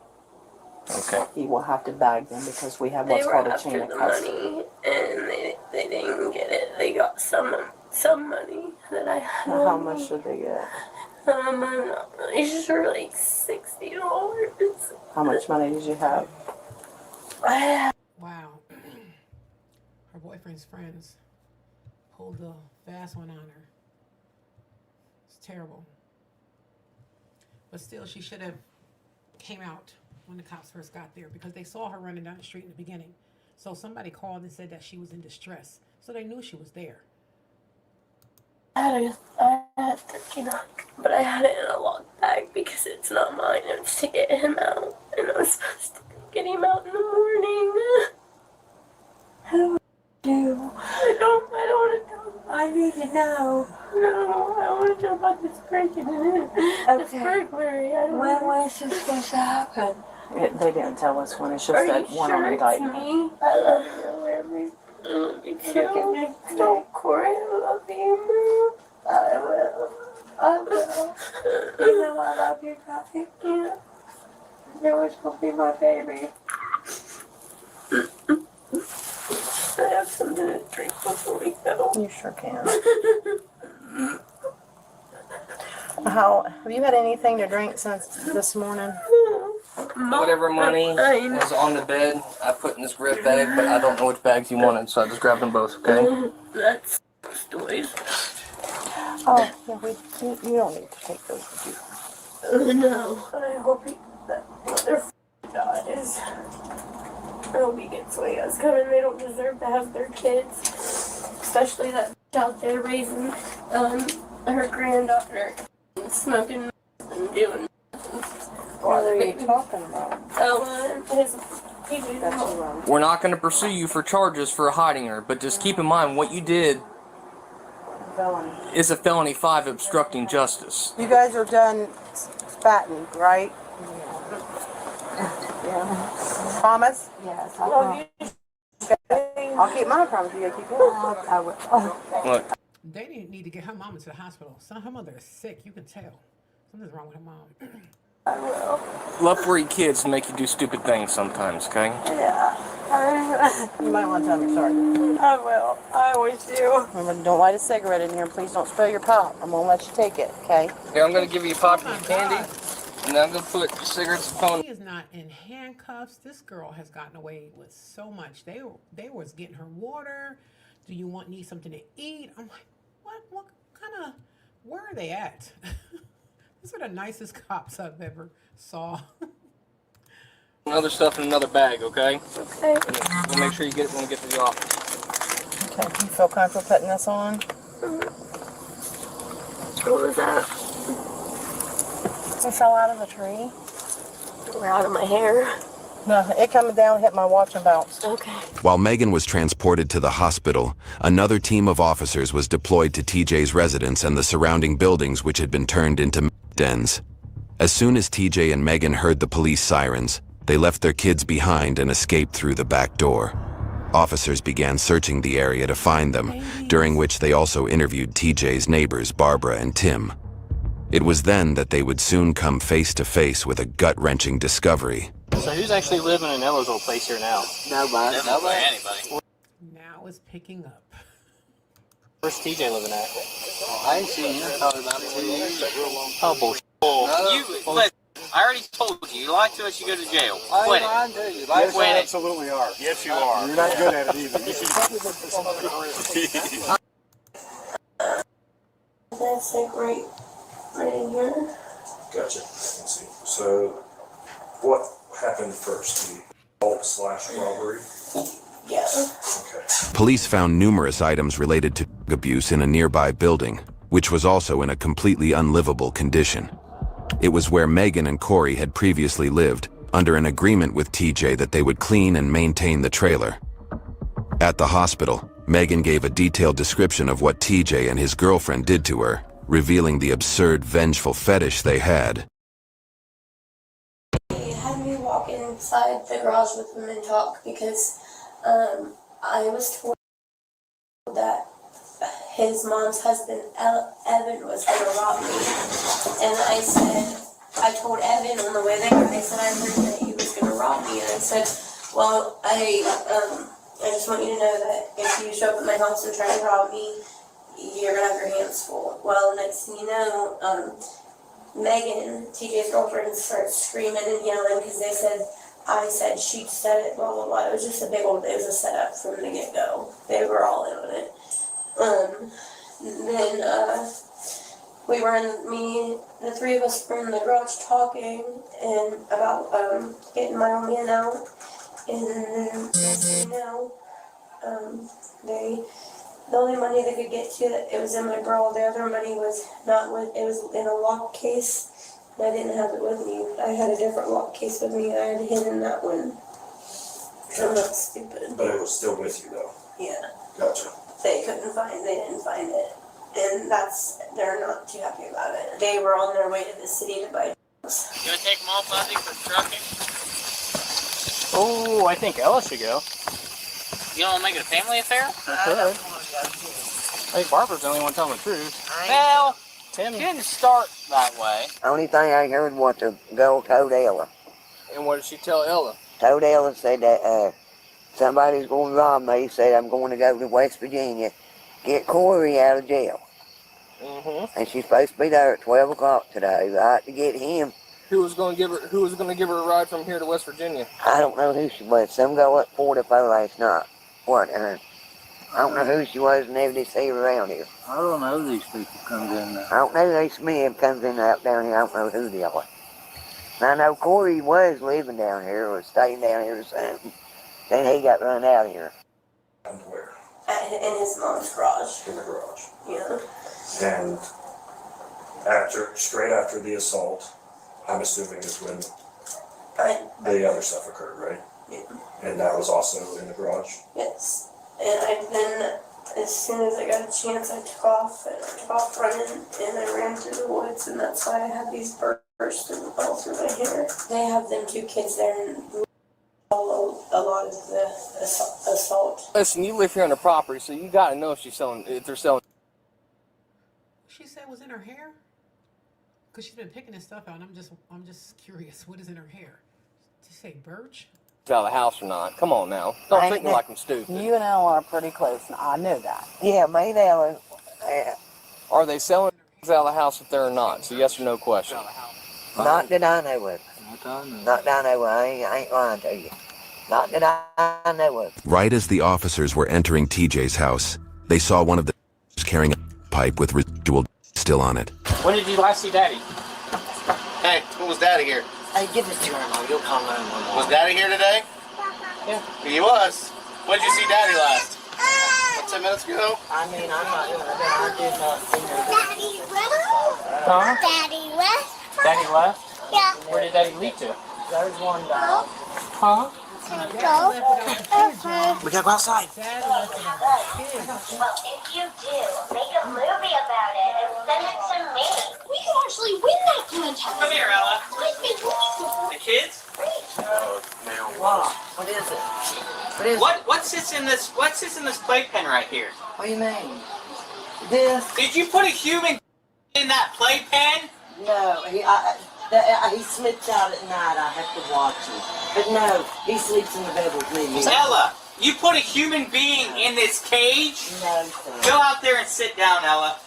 Okay. You will have to bag them because we have what's called a chain of custody. Money, and they didn't get it. They got some money that I had. How much did they get? I'm not really sure, like $60. How much money did you have? Wow. Her boyfriend's friends pulled the fast one on her. It's terrible. But still, she should have came out when the cops first got there because they saw her running down the street in the beginning. So somebody called and said that she was in distress. So they knew she was there. I had $13, but I had it in a locked bag because it's not mine. It was to get him out, and I was supposed to get him out in the morning. How do I do? I don't want to tell. I need to know. No, I want to know about this breaking in. This burglary. When was this supposed to happen? They didn't tell us when. It's just that one on indictment. Me? I love you, I love you too. Don't Corey, I love you. I will. I will. You know I love you, Kathy. Yeah. You're always gonna be my baby. I have something to drink before we go. You sure can. How have you had anything to drink since this morning? Whatever money was on the bed, I put in this red bag, but I don't know which bags you wanted, so I just grabbed them both, okay? That's stories. Oh, yeah, you don't need to take those with you. No. I hope that mother dies. I hope he gets what he has coming. They don't deserve to have their kids. Especially that out there raising her granddaughter, smoking and doing. What are you talking about? We're not going to pursue you for charges for hiding her, but just keep in mind what you did Felony. is a felony 5 obstructing justice. You guys are done spatting, right? Yeah. Promise? Yes, I love you. I'll keep my promise. You gotta keep yours. I will. Look, They need to get her mama to the hospital. Her mother is sick. You can tell. Something's wrong with her mom. I will. love for your kids to make you do stupid things sometimes, okay? Yeah. You might want to tell me sorry. I will. I always do. Remember, don't light a cigarette in here, and please don't spill your pop. I'm gonna let you take it, okay? Here, I'm going to give you a pop and candy, and then I'm going to put your cigarettes and phone. She is not in handcuffs. This girl has gotten away with so much. They was getting her water. Do you need something to eat? I'm like, what kind of, where are they at? These are the nicest cops I've ever saw. Another stuff in another bag, okay? Okay. We'll make sure you get it when we get to the office. Okay, you feel comfortable putting this on? What was that? It fell out of a tree. We're out of my hair. No, it coming down hit my watch and bounced. Okay. While Megan was transported to the hospital, another team of officers was deployed to TJ's residence and the surrounding buildings, which had been turned into dens. As soon as TJ and Megan heard the police sirens, they left their kids behind and escaped through the back door. Officers began searching the area to find them, during which they also interviewed TJ's neighbors, Barbara and Tim. It was then that they would soon come face to face with a gut-wrenching discovery. So who's actually living in Ella's old place here now? Nobody. Nobody. Anybody. Now it's picking up. Where's TJ living at? I ain't seen him probably about 2 years. Oh, bullshit. Listen, I already told you. You lie to us, you go to jail. I Quit ain't it. lying to you. Yes, Quit you it. absolutely are. Yes, you are. You're not good at it either. That's like right in here. Gotcha. Let's see. So, what happened first? The assault / robbery? Yeah. Okay. Police found numerous items related to drug abuse in a nearby building, which was also in a completely unlivable condition. It was where Megan and Corey had previously lived, under an agreement with TJ that they would clean and maintain the trailer. At the hospital, Megan gave a detailed description of what TJ and his girlfriend did to her, revealing the absurd, vengeful fetish they had. He had me walk inside the garage with him and talk because I was told that his mom's husband, Evan, was going to rob me. And I told Evan on the way there, I said I heard that he was going to rob me. And I said, well, I just want you to know that if you show up at my house and try to rob me, you're going to have your hands full. Well, next thing you know, Megan, TJ's girlfriend, started screaming and yelling because I said she said it, blah, blah, blah. It was just it was a setup from the get-go. They were all in on it. Then the three of us were in the garage talking and about getting my own man out. And then, next thing you know, the only money they could get to, it was in my bra. The other money was it was in a lock case. And I didn't have it with me. I had a different lock case with me. I had hidden that one. I'm not stupid. But it was still with you, though? Yeah. Gotcha. They didn't find it. And they're not too happy about it. They were on their way to the city to buy drugs. You gonna take them all, Fuzzy, for trucking? Oh, I think Ella should go. You don't want to make it a family affair? I think Barbara's the only one telling the truth. Well, Tim. didn't start that way. Only thing I heard was the girl told Ella. And what did she tell Ella? Told Ella, said that somebody's going to rob me. Said I'm going to go to West Virginia, get Corey out of jail. Mm-hmm. And she's supposed to be there at 12 o'clock today, right, to get him. Who was going to give her a ride from here to West Virginia? I don't know who she was. Some girl at 44 last night. What? I don't know who she was, never see her around here. I don't know these people comes in there. I don't know these men comes in out down here. I don't know who they are. And I know Corey was living down here or staying down here or something. Then he got run out of here. And where? In his mom's garage. In the garage. Yeah. And straight after the assault, I'm assuming is when the other stuff occurred, right? Yeah. And that was also in the garage? Yes. And then, as soon as I got a chance, I took off running, and I ran through the woods, and that's why I had these bursts all through my hair. They have them 2 kids there, and follow a lot of the assault. Listen, you live here on the property, so you got to know if they're selling. She said was in her hair? Because she's been picking this stuff out, and I'm just curious. What is in her hair? Did you say birch? Out of the house or not? Come on now. Don't treat me like I'm stupid. You and Ella are pretty close. I know that. Yeah, me and Ella. Are they selling things out of the house if they're not? So yes or no question. Not that I know of. Not that I know of. I ain't lying to you. Not that I know of. Right as the officers were entering TJ's house, they saw one of the carrying a pipe with residual still on it. When did you last see Daddy? Hey, when was Daddy here? Hey, give this to her, Mom. You'll call 911. Was Daddy here today? Yeah. He was. When did you see Daddy last? About 10 minutes ago? I mean, I did not see her. Daddy left? Huh? Daddy left? Daddy left? Yeah. Where did Daddy leave to? There's one dog. Huh? We gotta go outside. Dad left without the kids. Well, if you do, make a movie about it and send it to me. We can actually win that contest. Come here, Ella. The kids? Wow. What is it? What sits in this playpen right here? What do you mean? This? Did you put a human in that playpen? No, he slips out at night. I have to watch him. But no, he sleeps in the bed with me. Ella, You put a human being in this cage? No, sir. Go out there and sit down, Ella.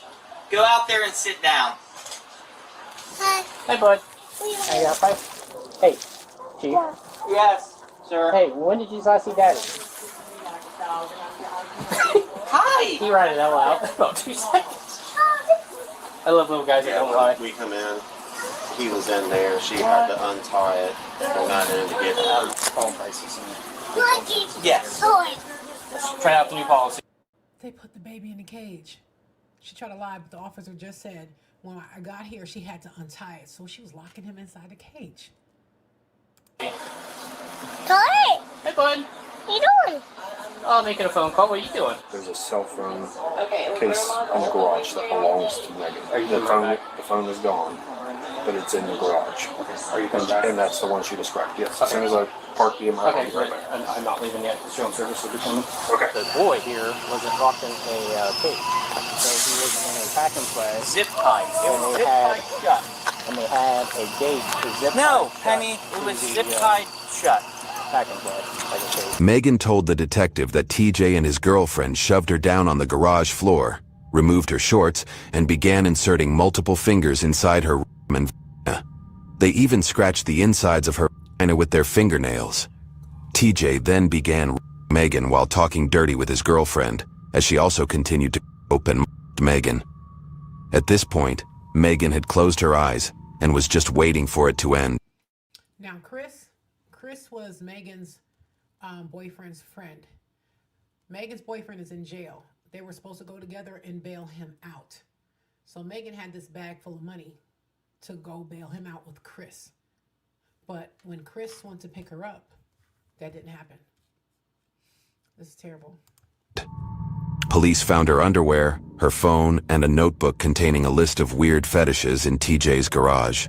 Go out there and sit down. Hey, bud. Hey, you okay? Hey, Chief. Yes, sir. Hey, when did you last see Daddy? Hi. He ratted Ella out about 2 seconds. I love little guys that Yeah, don't lie. when we come in, he was in there. She had to untie it. We're not in to get out. Phone prices. Yes. Try out the new policy. They put the baby in the cage. She tried to lie, but the officer just said when I got here, she had to untie it. So she was locking him inside the cage. Hey, bud. What are you doing? Oh, making a phone call. What are you doing? There's a cell phone case in the garage that belongs to Megan. The phone is gone, but it's in the garage. Are you coming back? And that's the one she described. Yes. As soon as I park the MRI, Okay, right back. I'm not leaving yet. Showing service will be coming. Okay. The boy here wasn't locked in a cage, so he was in a pack and play. Zip tied. And they had shut. And they had a gate to zip. No, tie Penny. shut It was to the, zip tied shut. Pack and play, like a cage. Megan told the detective that TJ and his girlfriend shoved her down on the garage floor, removed her shorts, and began inserting multiple fingers inside her and vagina. They even scratched the insides of her vagina with their fingernails. TJ then began Megan while talking dirty with his girlfriend, as she also continued to open Megan. At this point, Megan had closed her eyes and was just waiting for it to end. Now, Chris was Megan's boyfriend's friend. Megan's boyfriend is in jail. They were supposed to go together and bail him out. So Megan had this bag full of money to go bail him out with Chris. But when Chris went to pick her up, that didn't happen. This is terrible. Police found her underwear, her phone, and a notebook containing a list of weird fetishes in TJ's garage.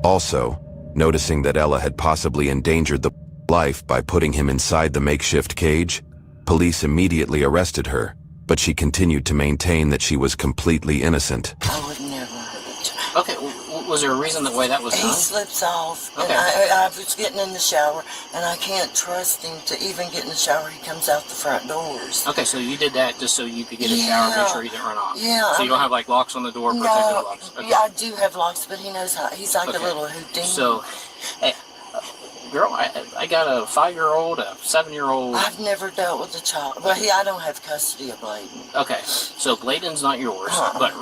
Also, noticing that Ella had possibly endangered the life by putting him inside the makeshift cage, police immediately arrested her, but she continued to maintain that she was completely innocent. I would never hurt you. Okay, was there a reason the way that was He done? slips off, Okay. and I was getting in the shower, and I can't trust him to even get in the shower. He comes out the front doors. Okay, so you did that just so you could get in the shower and make sure he didn't run off. Yeah. So you don't have like locks on the door, protective No, locks. Okay. yeah, I do have locks, but he knows how. He's like Okay. a little Houdini. So, hey, girl, I got a 5-year-old, a 7-year-old. I've never dealt with a child. Well, I don't have custody of Bladen. Okay, so Bladen's not yours, but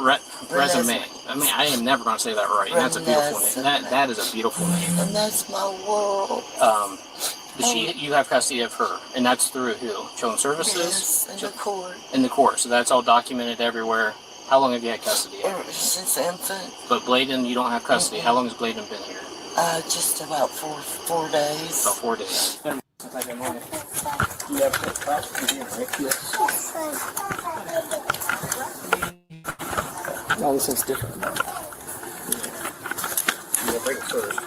resume. I mean, I am never going to say that right. And that's a beautiful name. That is a beautiful name. And that's my world. But you have custody of her, and that's through who? Children's Services? Yes, in the court. In the court, so that's all documented everywhere. How long have you had custody of her? Since infant. But Bladen, you don't have custody. How long has Bladen been here? Just about four days. About 4 days. No, this is different. Yeah, break it first.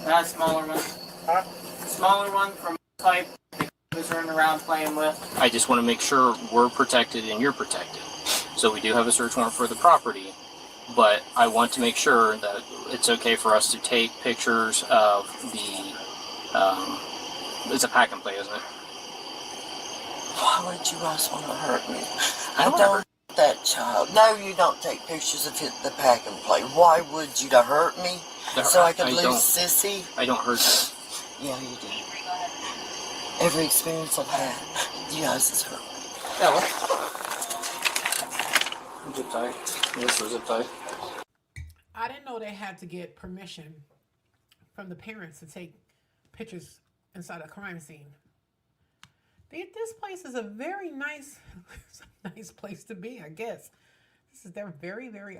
Not a smaller one. Huh? Smaller one from pipe that was running around playing with. I just want to make sure we're protected and you're protected. So we do have a search warrant for the property, but I want to make sure that it's okay for us to take pictures of the, it's a pack and play, isn't it? Why would you guys want to hurt me? I don't hurt that child. No, you don't take pictures of the pack and play. Why would you to hurt me? So I could lose Sissy? I don't hurt you. Yeah, you do. Every experience I've had, you guys has hurt me. Yeah, well. Zip tie. This was zip tie. I didn't know they had to get permission from the parents to take pictures inside a crime scene. This place is a very nice, nice place to be, I guess. They're very, very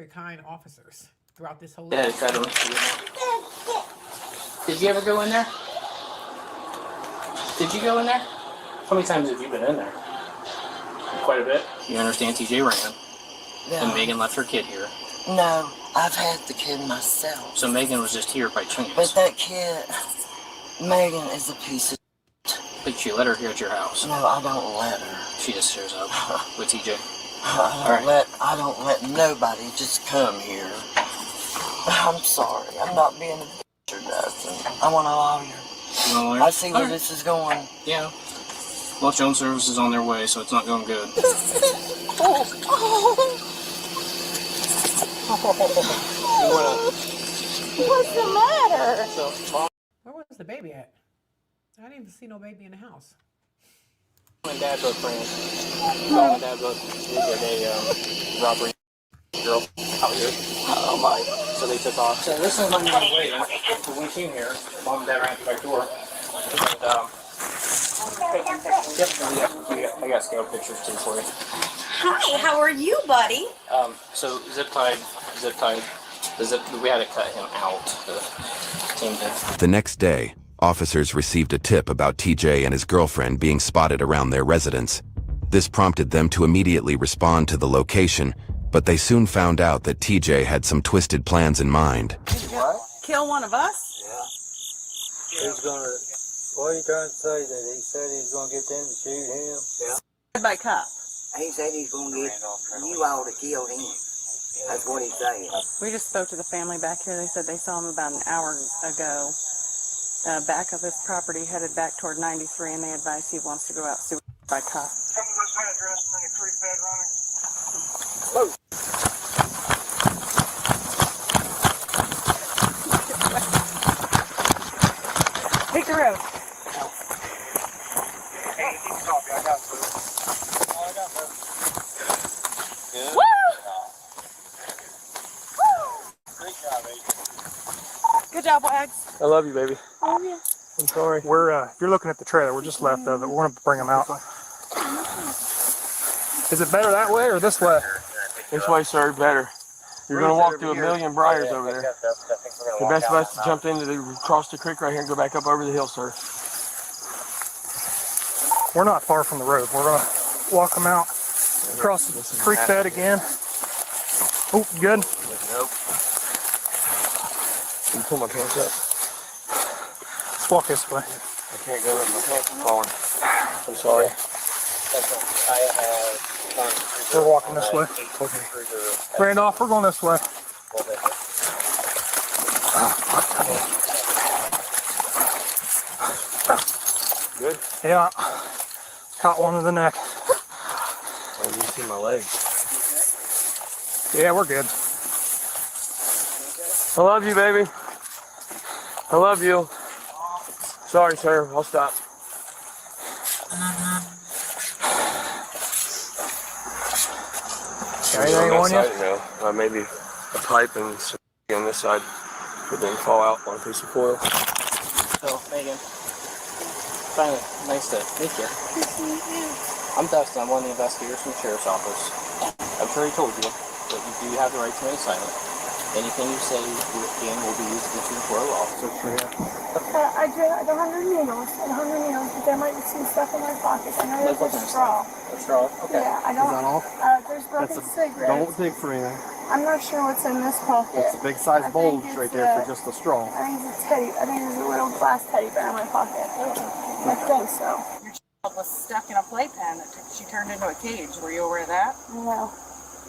kind officers throughout this whole. Yeah, did you ever go in there? Did you go in there? How many times have you been in there? Quite a bit. You understand TJ ran, and Megan left her kid here. No, I've had the kid myself. So Megan was just here by chance. But that kid, Megan is a piece of But you let her here at your house. No, I don't let her. She just shows up with TJ. I don't let nobody just come here. I'm sorry. I'm not being a bitch or nothing. I want a lawyer. You want a lawyer? I see where this is going. Yeah. Well, Joan Service is on their way, so it's not going good. What's the matter? Where was the baby at? I didn't even see no baby in the house. Mom and Dad both friends. Mom and Dad both did a robbery girl out here. Oh my God. So they took off. So this is on my way. So when we came here, Mom and Dad ran to the back door. I got scale pictures too for you. Hi, how are you, buddy? So zip tied. We had to cut him out. The team did. The next day, officers received a tip about TJ and his girlfriend being spotted around their residence. This prompted them to immediately respond to the location, but they soon found out that TJ had some twisted plans in mind. What? Kill one of us? Yeah. He's gonna. What are you trying to say? That he said he's gonna get them to shoot him? Yeah. By cop. He said he's gonna get you all to kill him. That's what he's saying. We just spoke to the family back here. They said they saw him about an hour ago. Back of his property, headed back toward 93, and they advise he wants to go out suicide by cop. Take the road. Hey, you can copy. I got food. Good. Woo! Great job, baby. Good job, Wags. I love you, baby. Oh, yeah. I'm sorry. If you're looking at the trailer, we're just left of it. We're going to bring them out. Is it better that way or this way? This way, sir, better. You're going to walk through a million briars over there. The best bet is to jump cross the creek right here and go back up over the hill, sir. We're not far from the road. We're going to walk them out across the creek bed again. Oh, good. Nope. Can you pull my pants up? Let's walk this way. I can't go with my pants are falling. I'm sorry. We're walking this way. Okay. Randolph, we're going this way. Good? Yeah. Caught one in the neck. Oh, you see my legs. Yeah, we're good. I love you, baby. I love you. Sorry, sir. I'll stop. Anything on you? No. Maybe a pipe and some on this side would then fall out on a piece of foil. So, Megan, finally, nice to meet you. I'm Dustin. I'm one of the investigators from the Sheriff's Office. I'm sure he told you that you do have the right to remain silent. Anything you say will be used against you in court of law. I don't have any needles. I don't have any needles, but there might be some stuff in my pockets. I know there's a straw. A straw? Okay. Yeah, I don't. Is that all? There's broken cigarettes. Don't dig for anything. I'm not sure what's in this pocket. It's a big size bulge right there for just a straw. I think it's a teddy. I think there's a little glass teddy bear in my pocket. I think so. Your child was stuck in a playpen that she turned into a cage. Were you aware of that? No.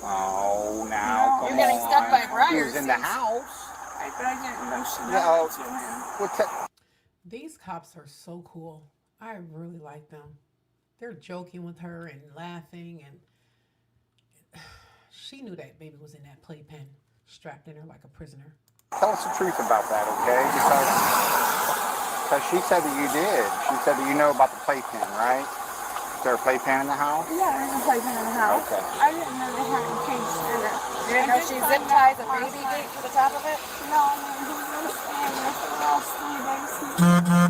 Oh, now. You're getting stuck by briars. He was in the house. I didn't know she No. These cops are so cool. I really like them. They're joking with her and laughing, and she knew that baby was in that playpen, strapped in her like a prisoner. Tell us the truth about that, okay? Because she said that you did. She said that you know about the playpen, right? Is there a playpen in the house? Yeah, there's a playpen in the house. Okay. I didn't know they had a cage in it. You didn't know she zip ties a baby gate to the top of it? No, I mean, he was staying there for the last 3 days.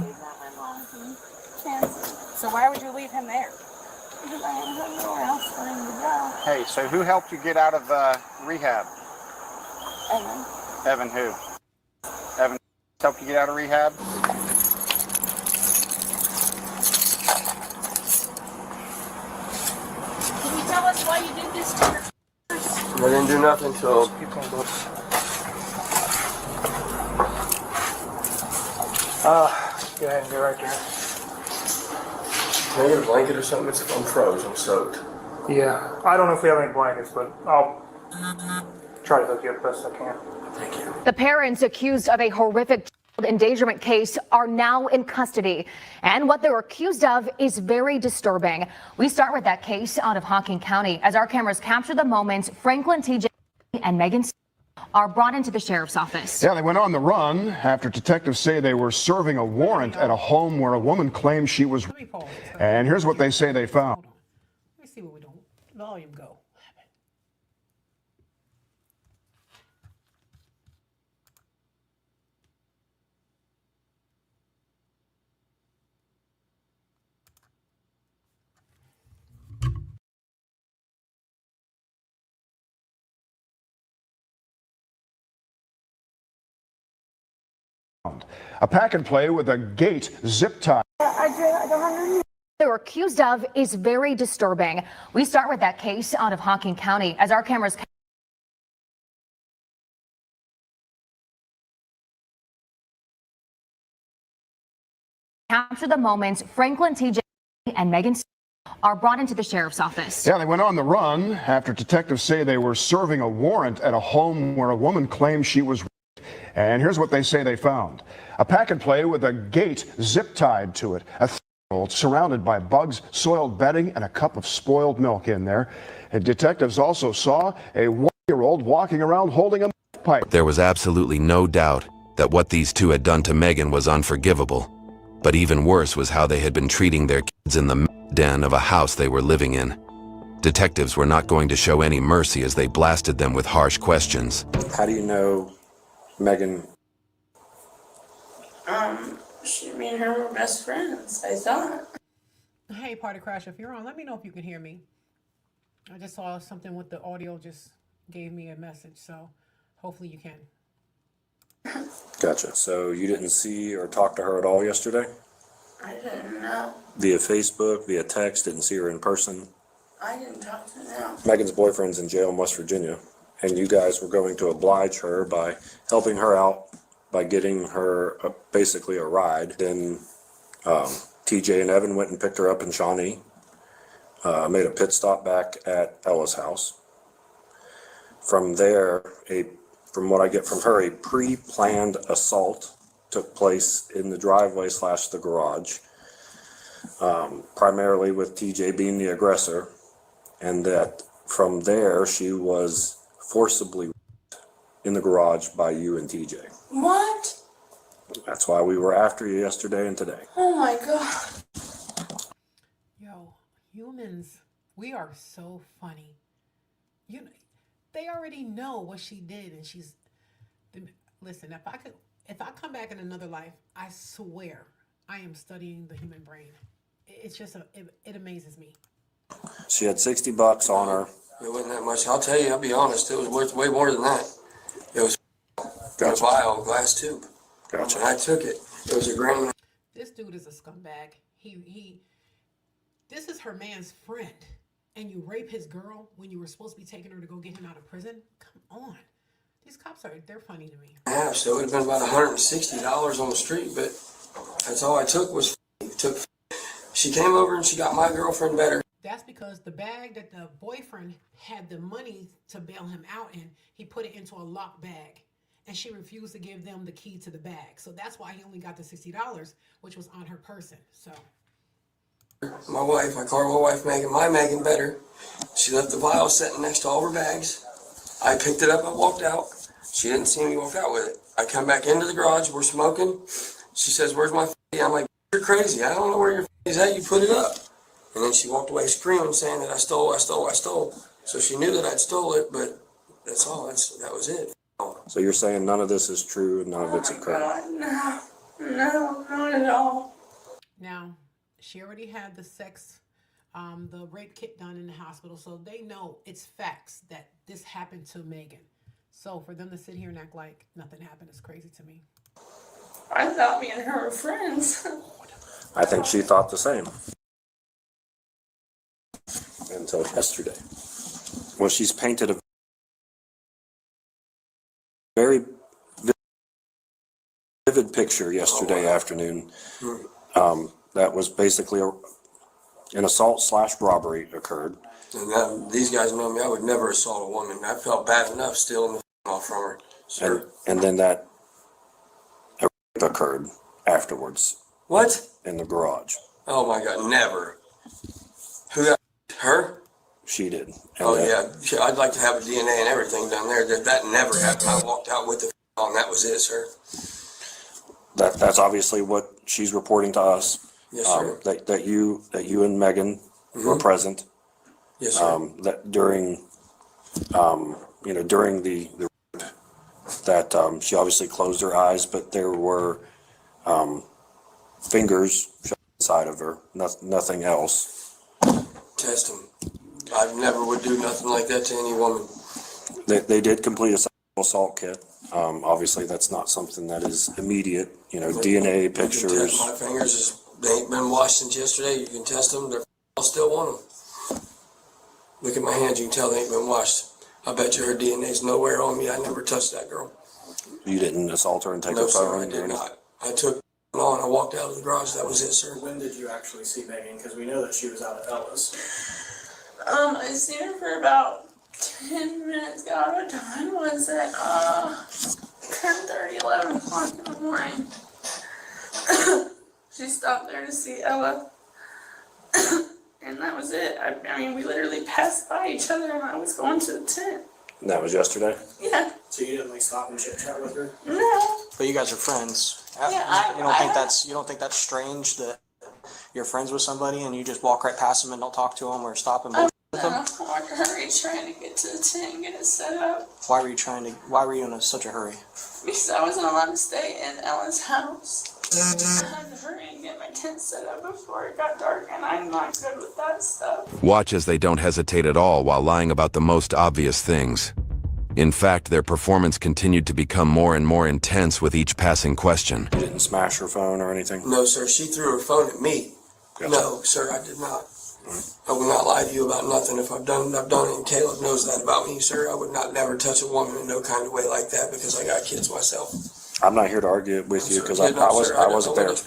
He's not my mom's and chances. So why would you leave him there? Because I didn't have nowhere else for him to go. Hey, so who helped you get out of rehab? Evan. Evan who? Evan helped you get out of rehab? Can you tell us why you did this to her? I didn't do nothing till Go ahead and go right there. Can I get a blanket or something? I'm froze. I'm soaked. Yeah, I don't know if we have any blankets, but I'll try to hook you up best I can. Thank you. The parents accused of a horrific child endangerment case are now in custody, and what they're accused of is very disturbing. We start with that case out of Hocking County as our cameras capture the moments Franklin, TJ, and Megan are brought into the sheriff's office. Yeah, they went on the run after detectives say they were serving a warrant at a home where a woman claimed she was. And here's what they say they found. Let me see what we don't. Volume go. A pack and play with a gate zip tie. They're accused of is very disturbing. We start with that case out of Hocking County as our cameras capture the moments Franklin, TJ, and Megan are brought into the sheriff's office. Yeah, they went on the run after detectives say they were serving a warrant at a home where a woman claimed she was. And here's what they say they found. A pack and play with a gate zip tied to it. A 3-year-old surrounded by bugs, soiled bedding, and a cup of spoiled milk in there. And detectives also saw a 1-year-old walking around holding a pipe. There was absolutely no doubt that what these two had done to Megan was unforgivable. But even worse was how they had been treating their kids in the den of a house they were living in. Detectives were not going to show any mercy as they blasted them with harsh questions. How do you know Megan? Me and her were best friends, I thought. Hey, Party Crash, if you're on, let me know if you can hear me. I just saw something with the audio, just gave me a message, so hopefully you can. Gotcha. So you didn't see or talk to her at all yesterday? I didn't know. Via Facebook, via text, didn't see her in person? I didn't talk to them. Megan's boyfriend's in jail in West Virginia, and you guys were going to oblige her by helping her out by getting her basically a ride. Then TJ and Evan went and picked her up in Shawnee, made a pit stop back at Ella's house. From there, from what I get from her, a pre-planned assault took place in the driveway / the garage, primarily with TJ being the aggressor, and that from there she was forcibly in the garage by you and TJ. What? That's why we were after you yesterday and today. Oh my God. Yo, humans, we are so funny. They already know what she did, and listen, if I come back in another life, I swear I am studying the human brain. It's just it amazes me. She had $60 on her. It wasn't that much. I'll tell you, I'll be honest, it was worth way more than that. It was a vial, glass tube. Gotcha. And I took it. It was a grand. This dude is a scumbag. This is her man's friend, and you rape his girl when you were supposed to be taking her to go get him out of prison? Come on. These cops they're funny to me. Yeah, so it would have been about $160 on the street, but that's all I took was she came over and she got my girlfriend better. That's because the bag that the boyfriend had the money to bail him out in, he put it into a locked bag. And she refused to give them the key to the bag. So that's why he only got the $60, which was on her person. So My wife, I called my wife Megan, my Megan better. She left the vial sitting next to all her bags. I picked it up, I walked out. She didn't see me walk out with it. I come back into the garage, we're smoking. She says, "Where's my f***?" I'm like, "You're crazy, I don't know where your f***'s at, you put it up." And then she walked away screaming, saying that I stole. So she knew that I'd stole it, but that's all, that was it. So you're saying none of this is true and none of it's occurred? God, no, not at all. now she already had the the rape kit done in the hospital, so they know it's facts that this happened to Megan. So for them to sit here and act like nothing happened is crazy to me. I thought me and her were friends. I think she thought the same. Until yesterday. Well, she's painted a very vivid picture yesterday afternoon. That was basically an assault/robbery occurred. And these guys know me. I would never assault a woman. I felt bad enough stealing the off from her. Sure. And then that occurred afterwards. What? In the garage. Oh my God, never. Who got her? She did. Oh yeah, I'd like to have a DNA and everything down there. That never happened. I walked out with the on. That was it, sir. That's obviously what she's reporting to us. Yes, sir. That you and Megan were present. Yes, sir. That during during the that she obviously closed her eyes, but there were fingers inside of her. Nothing else. Test them. I never would do nothing like that to any woman. They did complete a sexual assault kit. Obviously, that's not something that is immediate. DNA You pictures. can test my fingers. They ain't been washed since yesterday. You can test them. I'll still want them. Look at my hands. You can tell they ain't been washed. I bet you her DNA's nowhere on me. I never touched that girl. You didn't assault her and take No, her phone? sir, I did not. I took it on. I walked out of the garage. That was it, sir. When did you actually see Megan? Because we know that she was out at Ellis. I seen her for about 10 minutes. God, what time was it? 10:30, 11 o'clock in the morning. She stopped there to see Ella. And that was it. I mean, we literally passed by each other and I was going to the tent. And that was yesterday? Yeah. So you didn't stop and chit chat with her? No. But you guys are friends. Yeah, you don't think that's strange that you're friends with somebody and you just walk right past them and don't talk to them or stop and bullshit with them? I was in a hurry trying to get to the tent and get it set up. Why were you in such a hurry? Because I wasn't allowed to stay in Ella's house. I had to hurry and get my tent set up before it got dark, and I'm not good with that stuff. Watch as they don't hesitate at all while lying about the most obvious things. In fact, their performance continued to become more and more intense with each passing question. You didn't smash her phone or anything? No, sir. She threw her phone at me. Gotcha. No, sir, I did not. I will not lie to you about nothing. If I've done it, and Caleb knows that about me, sir. I would not never touch a woman in no kind of way like that because I got kids myself. I'm not here to argue with you because I wasn't there. With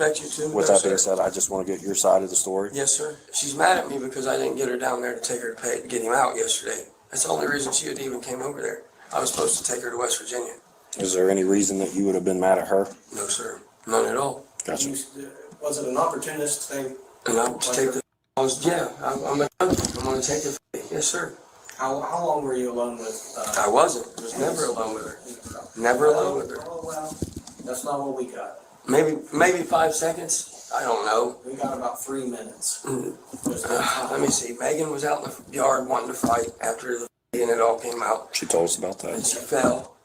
that being said, I just want to get your side of the story. Yes, sir. She's mad at me because I didn't get her down there to take her to get him out yesterday. That's the only reason she even came over there. I was supposed to take her to West Virginia. Is there any reason that you would have been mad at her? No, sir. None at all. Gotcha. Was it an opportunist thing? And I'm to take the. I'm going to take the. Yes, sir. How long were you alone with? I wasn't. I was never alone with her. Never alone with her. Oh well, that's not what we got. Maybe 5 seconds. I don't know. We got about 3 minutes. Let me see. Megan was out in the yard wanting to fight after the and it all came out. She told us about that. And she fell.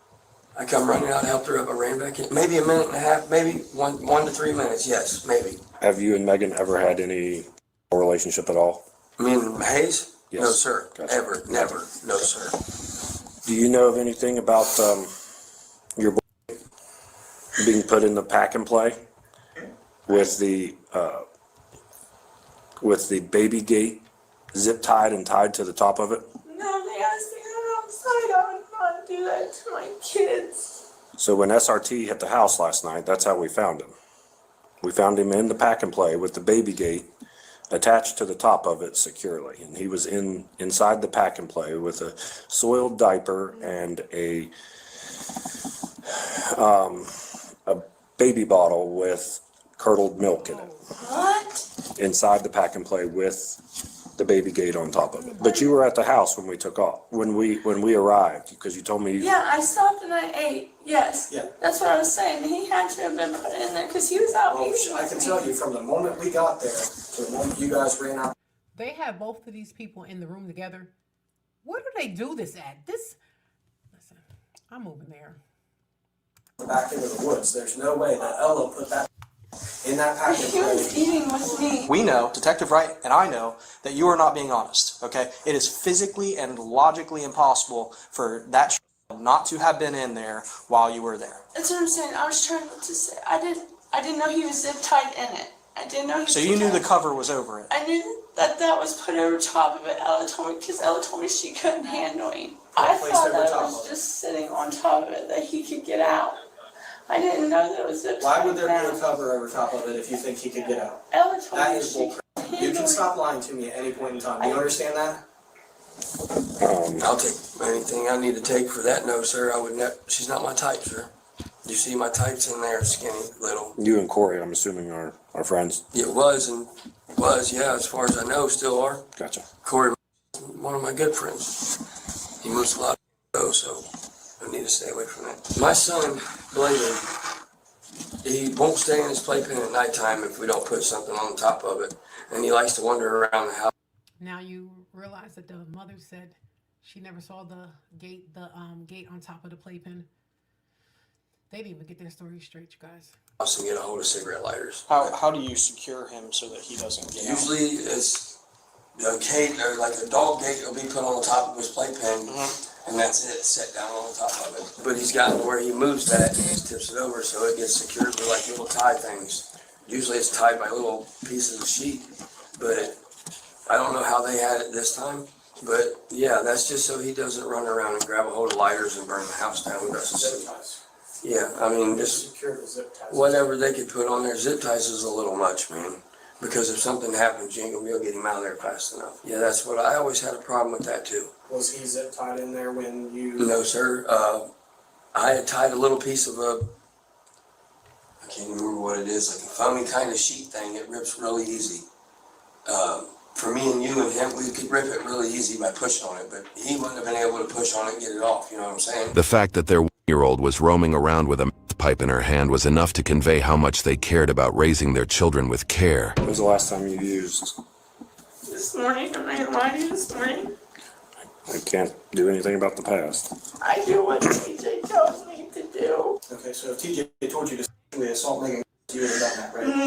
I come running out, helped her up. I ran back in. Maybe a minute and a half. Maybe one to 3 minutes. Yes, maybe. Have you and Megan ever had any relationship at all? Me and Hayes? Yes. No, sir. Gotcha. Ever. Never. No, sir. Do you know of anything about your boy being put in the pack and play with the baby gate zip tied and tied to the top of it? No, they asked me to go outside. I would not do that to my kids. So when SRT hit the house last night, that's how we found him. We found him in the pack and play with the baby gate attached to the top of it securely, and he was inside the pack and play with a soiled diaper and a baby bottle with curdled milk in it. What? Inside the pack and play with the baby gate on top of it. But you were at the house when we took off, when we arrived, because you told me. Yeah, I stopped and I ate. Yes. Yeah. That's what I was saying. He had to have been put in there because he was out eating. I can tell you from the moment we got there to the moment you guys ran out. They have both of these people in the room together. Where do they do this at? Listen, I'm moving there. Back into the woods. There's no way that Ella put that in that package. He was eating with me. We know, Detective Wright and I know, that you are not being honest, okay? It is physically and logically impossible for that child not to have been in there while you were there. That's what I'm saying. I was trying to say. I didn't know he was zip tied in it. I didn't know he was So you knew the cover was over it. I knew that was put over top of it. Ella told me because Ella told me she couldn't handle him. I thought that it was just sitting on top of it that he could get out. I didn't know that it was zip tied. Why would there be a cover over top of it if you think he could get out? Ella told That me is she bullcrap. You can stop lying to me at any point in time. Do you understand that? I'll take anything I need to take for that. No, sir, I would not. She's not my type, sir. You see my types in there, skinny, little. You and Corey, I'm assuming, are friends. It was, yeah, as far as I know, still are. Gotcha. Corey, one of my good friends. He moves a lot though, so I need to stay away from that. My son, Bladen, he won't stay in his playpen at nighttime if we don't put something on top of it. And he likes to wander around the house. Now you realize that the mother said she never saw the gate on top of the playpen. They didn't even get their story straight, you guys. And get a hold of cigarette lighters. How do you secure him so that he doesn't get out? Usually it's a gate, or like a dog gate will be put on the top of his playpen, and that's it, set down on the top of it. But he's gotten where he moves that, he just tips it over so it gets secured with like little tie things. Usually it's tied by little pieces of sheet, but I don't know how they had it this time. But yeah, that's just so he doesn't run around and grab a hold of lighters and burn the house down. Yeah, I mean, just whatever they could put on there. Zip ties is a little much, man. Because if something happens, you ain't gonna be able to get him out of there fast enough. Yeah, that's what I always had a problem with that too. Was he zip tied in there when you? No, sir. I had tied a little piece of I can't remember what it is, like a foamy kind of sheet thing. It rips really easy. For me and you and him, we could rip it really easy by pushing on it, but he wouldn't have been able to push on it and get it off, you know what I'm saying? The fact that their one-year-old was roaming around with a meth pipe in her hand was enough to convey how much they cared about raising their children with care. When was the last time you used? This morning, I'm not gonna lie to you, this morning. I can't do anything about the past. I do what TJ tells me to do. Okay, so if TJ told you to sexually assault Megan, you would have done that, right?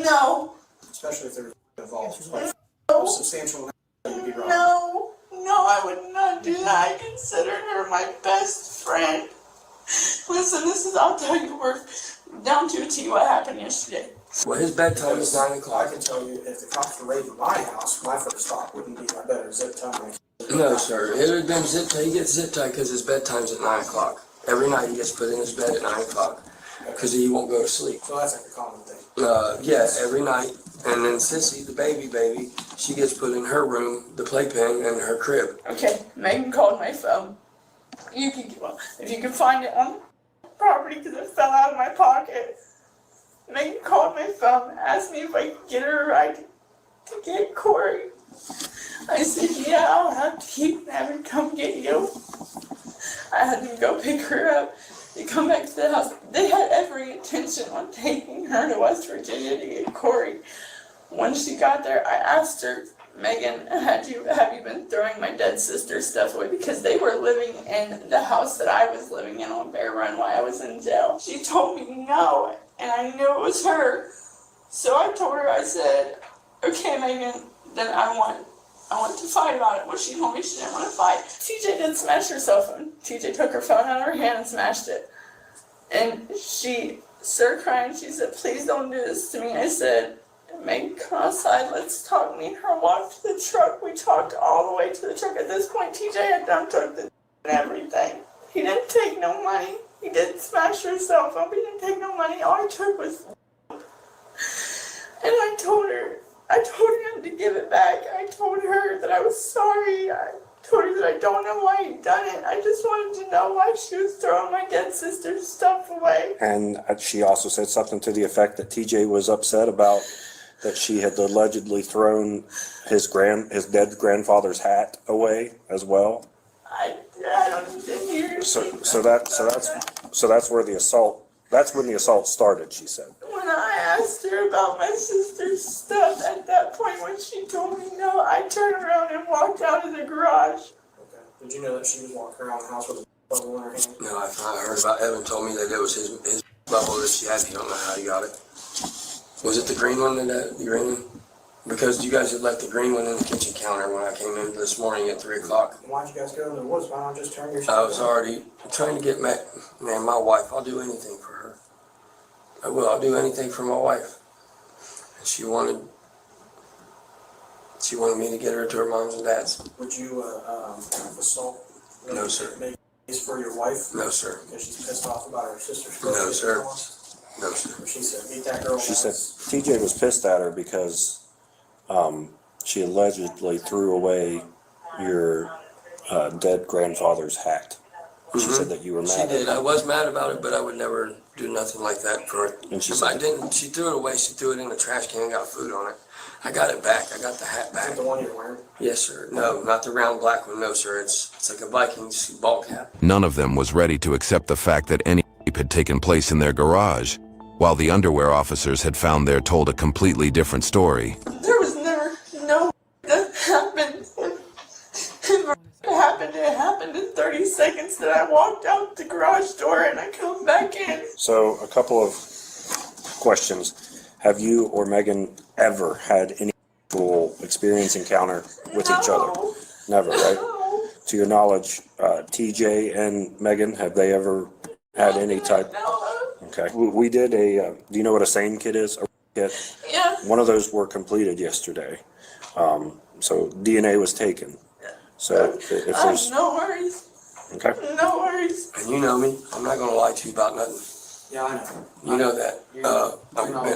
No. Especially if they're involved. Like, No. Substantial, you'd be wrong. No, I would not do that. I consider her my best friend. Listen, I'll tell you, we're down to a T what happened yesterday. Well, his bedtime is 9 o'clock. I can tell you, if the cops were raiding my house, my first thought wouldn't be I better zip tie my kid. No, sir. It would have been zip tie. He gets zip tied because his bedtime's at 9 o'clock. Every night he gets put in his bed at 9 o'clock because he won't go to sleep. So that's like a common thing. Yeah, every night. And then Sissy, the baby, she gets put in her room, the playpen, and her crib. Okay, Megan called my phone. If you can find it on the property because it fell out of my pocket. Megan called my phone, asked me if I could get her a ride to get Corey. I said, yeah, I'll have to keep having come get you. I had to go pick her up. They come back to the house. They had every intention on taking her to West Virginia to get Corey. When she got there, I asked her, Megan, have you been throwing my dead sister's stuff away? Because they were living in the house that I was living in on Bear Run while I was in jail. She told me no, and I knew it was her. So I told her, I said, okay, Megan, then I want to fight about it. Well, she told me she didn't want to fight. TJ did smash her cell phone. TJ took her phone out of her hand and smashed it. And she started crying. She said, please don't do this to me. I said, Megan, come outside. Let's talk. Me and her walked to the truck. We talked all the way to the truck. At this point, TJ had done took the and everything. He didn't take no money. He didn't smash her cell phone, but he didn't take no money. All he took was... And I told him to give it back. I told her that I was sorry. I told her that I don't know why he'd done it. I just wanted to know why she was throwing my dead sister's stuff away. And she also said something to the effect that TJ was upset about that she had allegedly thrown his dead grandfather's hat away as well. I didn't hear. So that's where the assault. That's when the assault started, she said. When I asked her about my sister's stuff, at that point when she told me no, I turned around and walked out of the garage. Okay. Did you know that she was walking around the house with a bubble in her hand? No, I heard about Evan told me that it was his bubble that she had. He don't know how he got it. Was it the green one the green one? Because you guys had left the green one in the kitchen counter when I came in this morning at 3 o'clock. Why'd you guys go in the woods? Why not just turn your I was already trying to get my wife. I'll do anything for her. I will. I'll do anything for my wife. And she wanted me to get her to her mom's and dad's. Would you assault? No, sir. is for your wife? No, sir. Because she's pissed off about her sister's No, sir. No, sir. She said, beat that girl. She said TJ was pissed at her because she allegedly threw away your dead grandfather's hat. She said that you were mad. She did. I was mad about it, but I would never do nothing like that for it. And she If said I didn't. She threw it away. She threw it in the trash can and got food on it. I got it back. I got the hat back. Is it the one you're wearing? Yes, sir. No, not the round black one. No, sir. It's like a Vikings ball cap. None of them was ready to accept the fact that any rape had taken place in their garage, while the underwear officers had found there told a completely different story. There was never no that happened. It happened in 30 seconds that I walked out the garage door and I come back in. So, a couple of questions. Have you or Megan ever had any sexual experience encounter with each other? Never, right? To your knowledge, TJ and Megan, have they ever had any type? Okay. We did a, do you know what a SANE kit is? A kit? Yeah. One of those were completed yesterday. So DNA was taken. So if there's, No worries. okay. No worries. And you know me. I'm not gonna lie to you about nothing. Yeah, I know. You know that.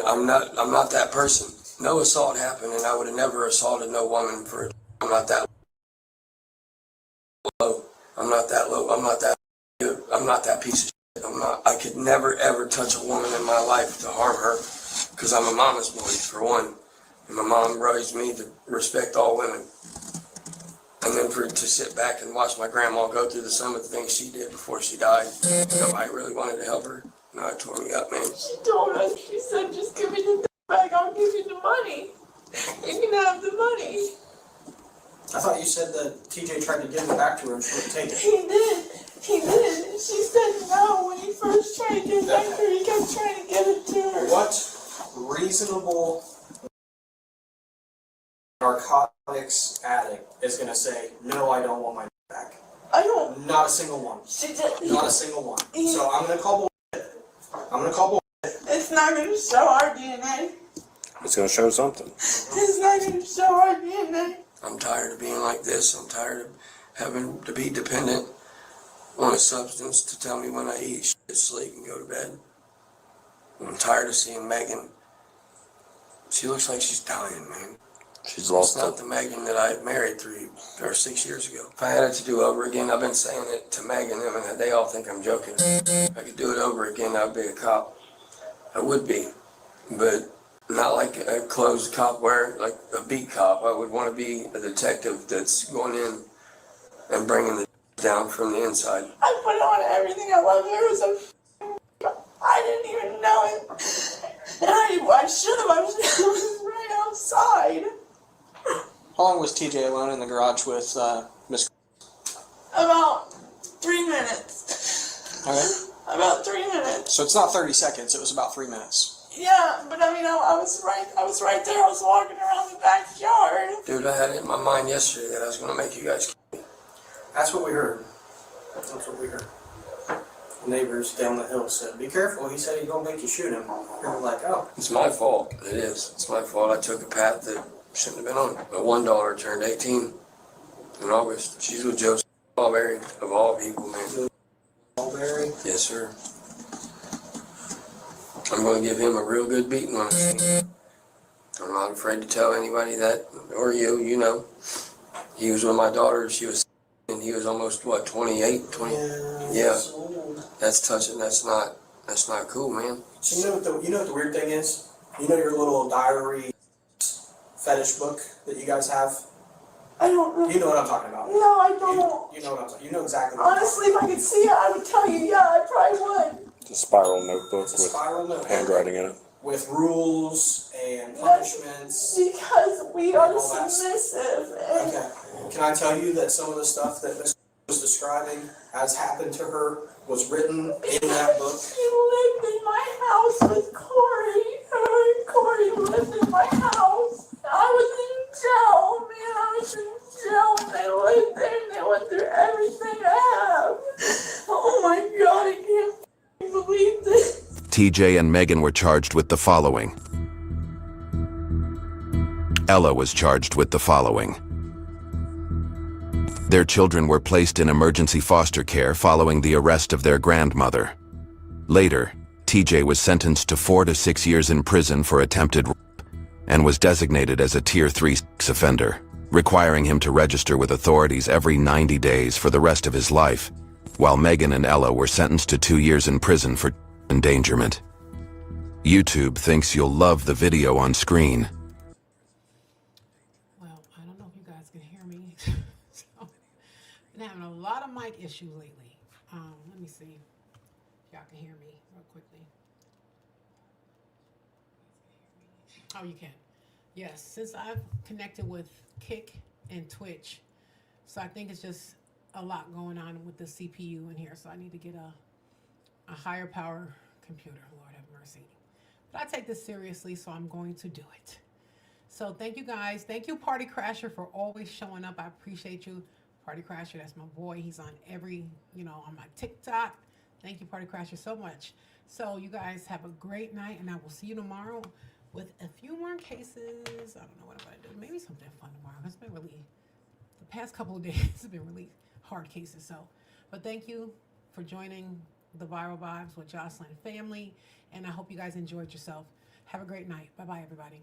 I'm not that person. No assault happened, and I would have never assaulted no woman for it. I'm not that low. I'm not that low. I'm not that. I'm not that piece of shit. I could never ever touch a woman in my life to harm her, because I'm a mama's boy for one, and my mom raised me to respect all women. And then to sit back and watch my grandma go through some of the things she did before she died. Nobody really wanted to help her. No, it tore me up, man. She told us, she said, just give me the bag, I'll give you the money. You can have the money. I thought you said that TJ tried to give it back to her and she wouldn't take it. He did. She said no when he first tried to give it back to her. He kept trying to give it to her. What reasonable narcotics addict is going to say, no, I don't want my back? I don't. Not a single one. She did. Not a single one. So I'm going to call bullshit. I'm going to call bullshit. It's not going to show our DNA. It's going to show something. It's not going to show our DNA. I'm tired of being like this. I'm tired of having to be dependent on a substance to tell me when I eat, shit, sleep, and go to bed. I'm tired of seeing Megan. She looks like she's dying, man. She's lost It's not the Megan that I married 6 years ago. If I had it to do over again, I've been saying it to Megan, and they all think I'm joking. If I could do it over again, I'd be a cop. I would be, but not like a closed cop like a beat cop. I would want to be a detective that's going in and bringing the down from the inside. I put on everything I love. There was I didn't even know it. And I should have. I was right outside. How long was TJ alone in the garage with Miss? About 3 minutes. Okay. About 3 minutes. So it's not 30 seconds. It was about 3 minutes. Yeah, but I mean, I was right there. I was walking around the backyard. Dude, I had it in my mind yesterday that I was going to make you guys kill me. That's what we heard. That's what we heard. The neighbors down the hill said, "Be careful." He said he's gonna make you shoot him. And we're like, "Oh." It's my fault. It is. It's my fault. I took a path that shouldn't have been on. My one daughter turned 18 in August. She's with Joseph Strawberry, of all people, man. Strawberry? Yes, sir. I'm going to give him a real good beating on it. I'm not afraid to tell anybody that, or you know. He was with my daughter. She was, and he was almost, what, 28, 20? Yeah. That's touching. That's not cool, man. So you know what the weird thing is? You know your little diary fetish book that you guys have? I don't know. You know what I'm talking about. No, I don't. You know what I'm talking. You know exactly what Honestly, if I could see it, I would tell you, yeah, I probably would. It's a spiral notebook It's a spiral with notebook. handwriting in it. With rules and punishments. Because we are and all that submissive. Okay. Can I tell you that some of the stuff that Miss was describing as happened to her was written in that book? You lived in my house with Corey. Her and Corey lived in my house. I was in jail, man. I was in jail. And they lived there and they went through everything I have. Oh my God, I can't believe this. TJ and Megan were charged with the following. Ella was charged with the following. Their children were placed in emergency foster care following the arrest of their grandmother. Later, TJ was sentenced to 4 to 6 years in prison for attempted rape and was designated as a Tier 3 sex offender, requiring him to register with authorities every 90 days for the rest of his life, while Megan and Ella were sentenced to 2 years in prison for endangerment. YouTube thinks you'll love the video on screen. Well, I don't know if you guys can hear me. So, been having a lot of mic issues lately. Let me see if y'all can hear me real quickly. Oh, you can. Yes, since I've connected with Kick and Twitch, so I think it's just a lot going on with the CPU in here, so I need to get a higher power computer. Lord have mercy. But I take this seriously, so I'm going to do it. So thank you guys. Thank you, Party Crasher, for always showing up. I appreciate you. Party Crasher, that's my boy. He's on every, on my TikTok. Thank you, Party Crasher, so much. So you guys have a great night, and I will see you tomorrow with a few more cases. I don't know what I'm going to do. Maybe something fun tomorrow. It's been really, the past couple of days have been really hard cases. So, but thank you for joining the Viral Vibes with Jocelyn family, and I hope you guys enjoyed yourself. Have a great night. Bye-bye, everybody.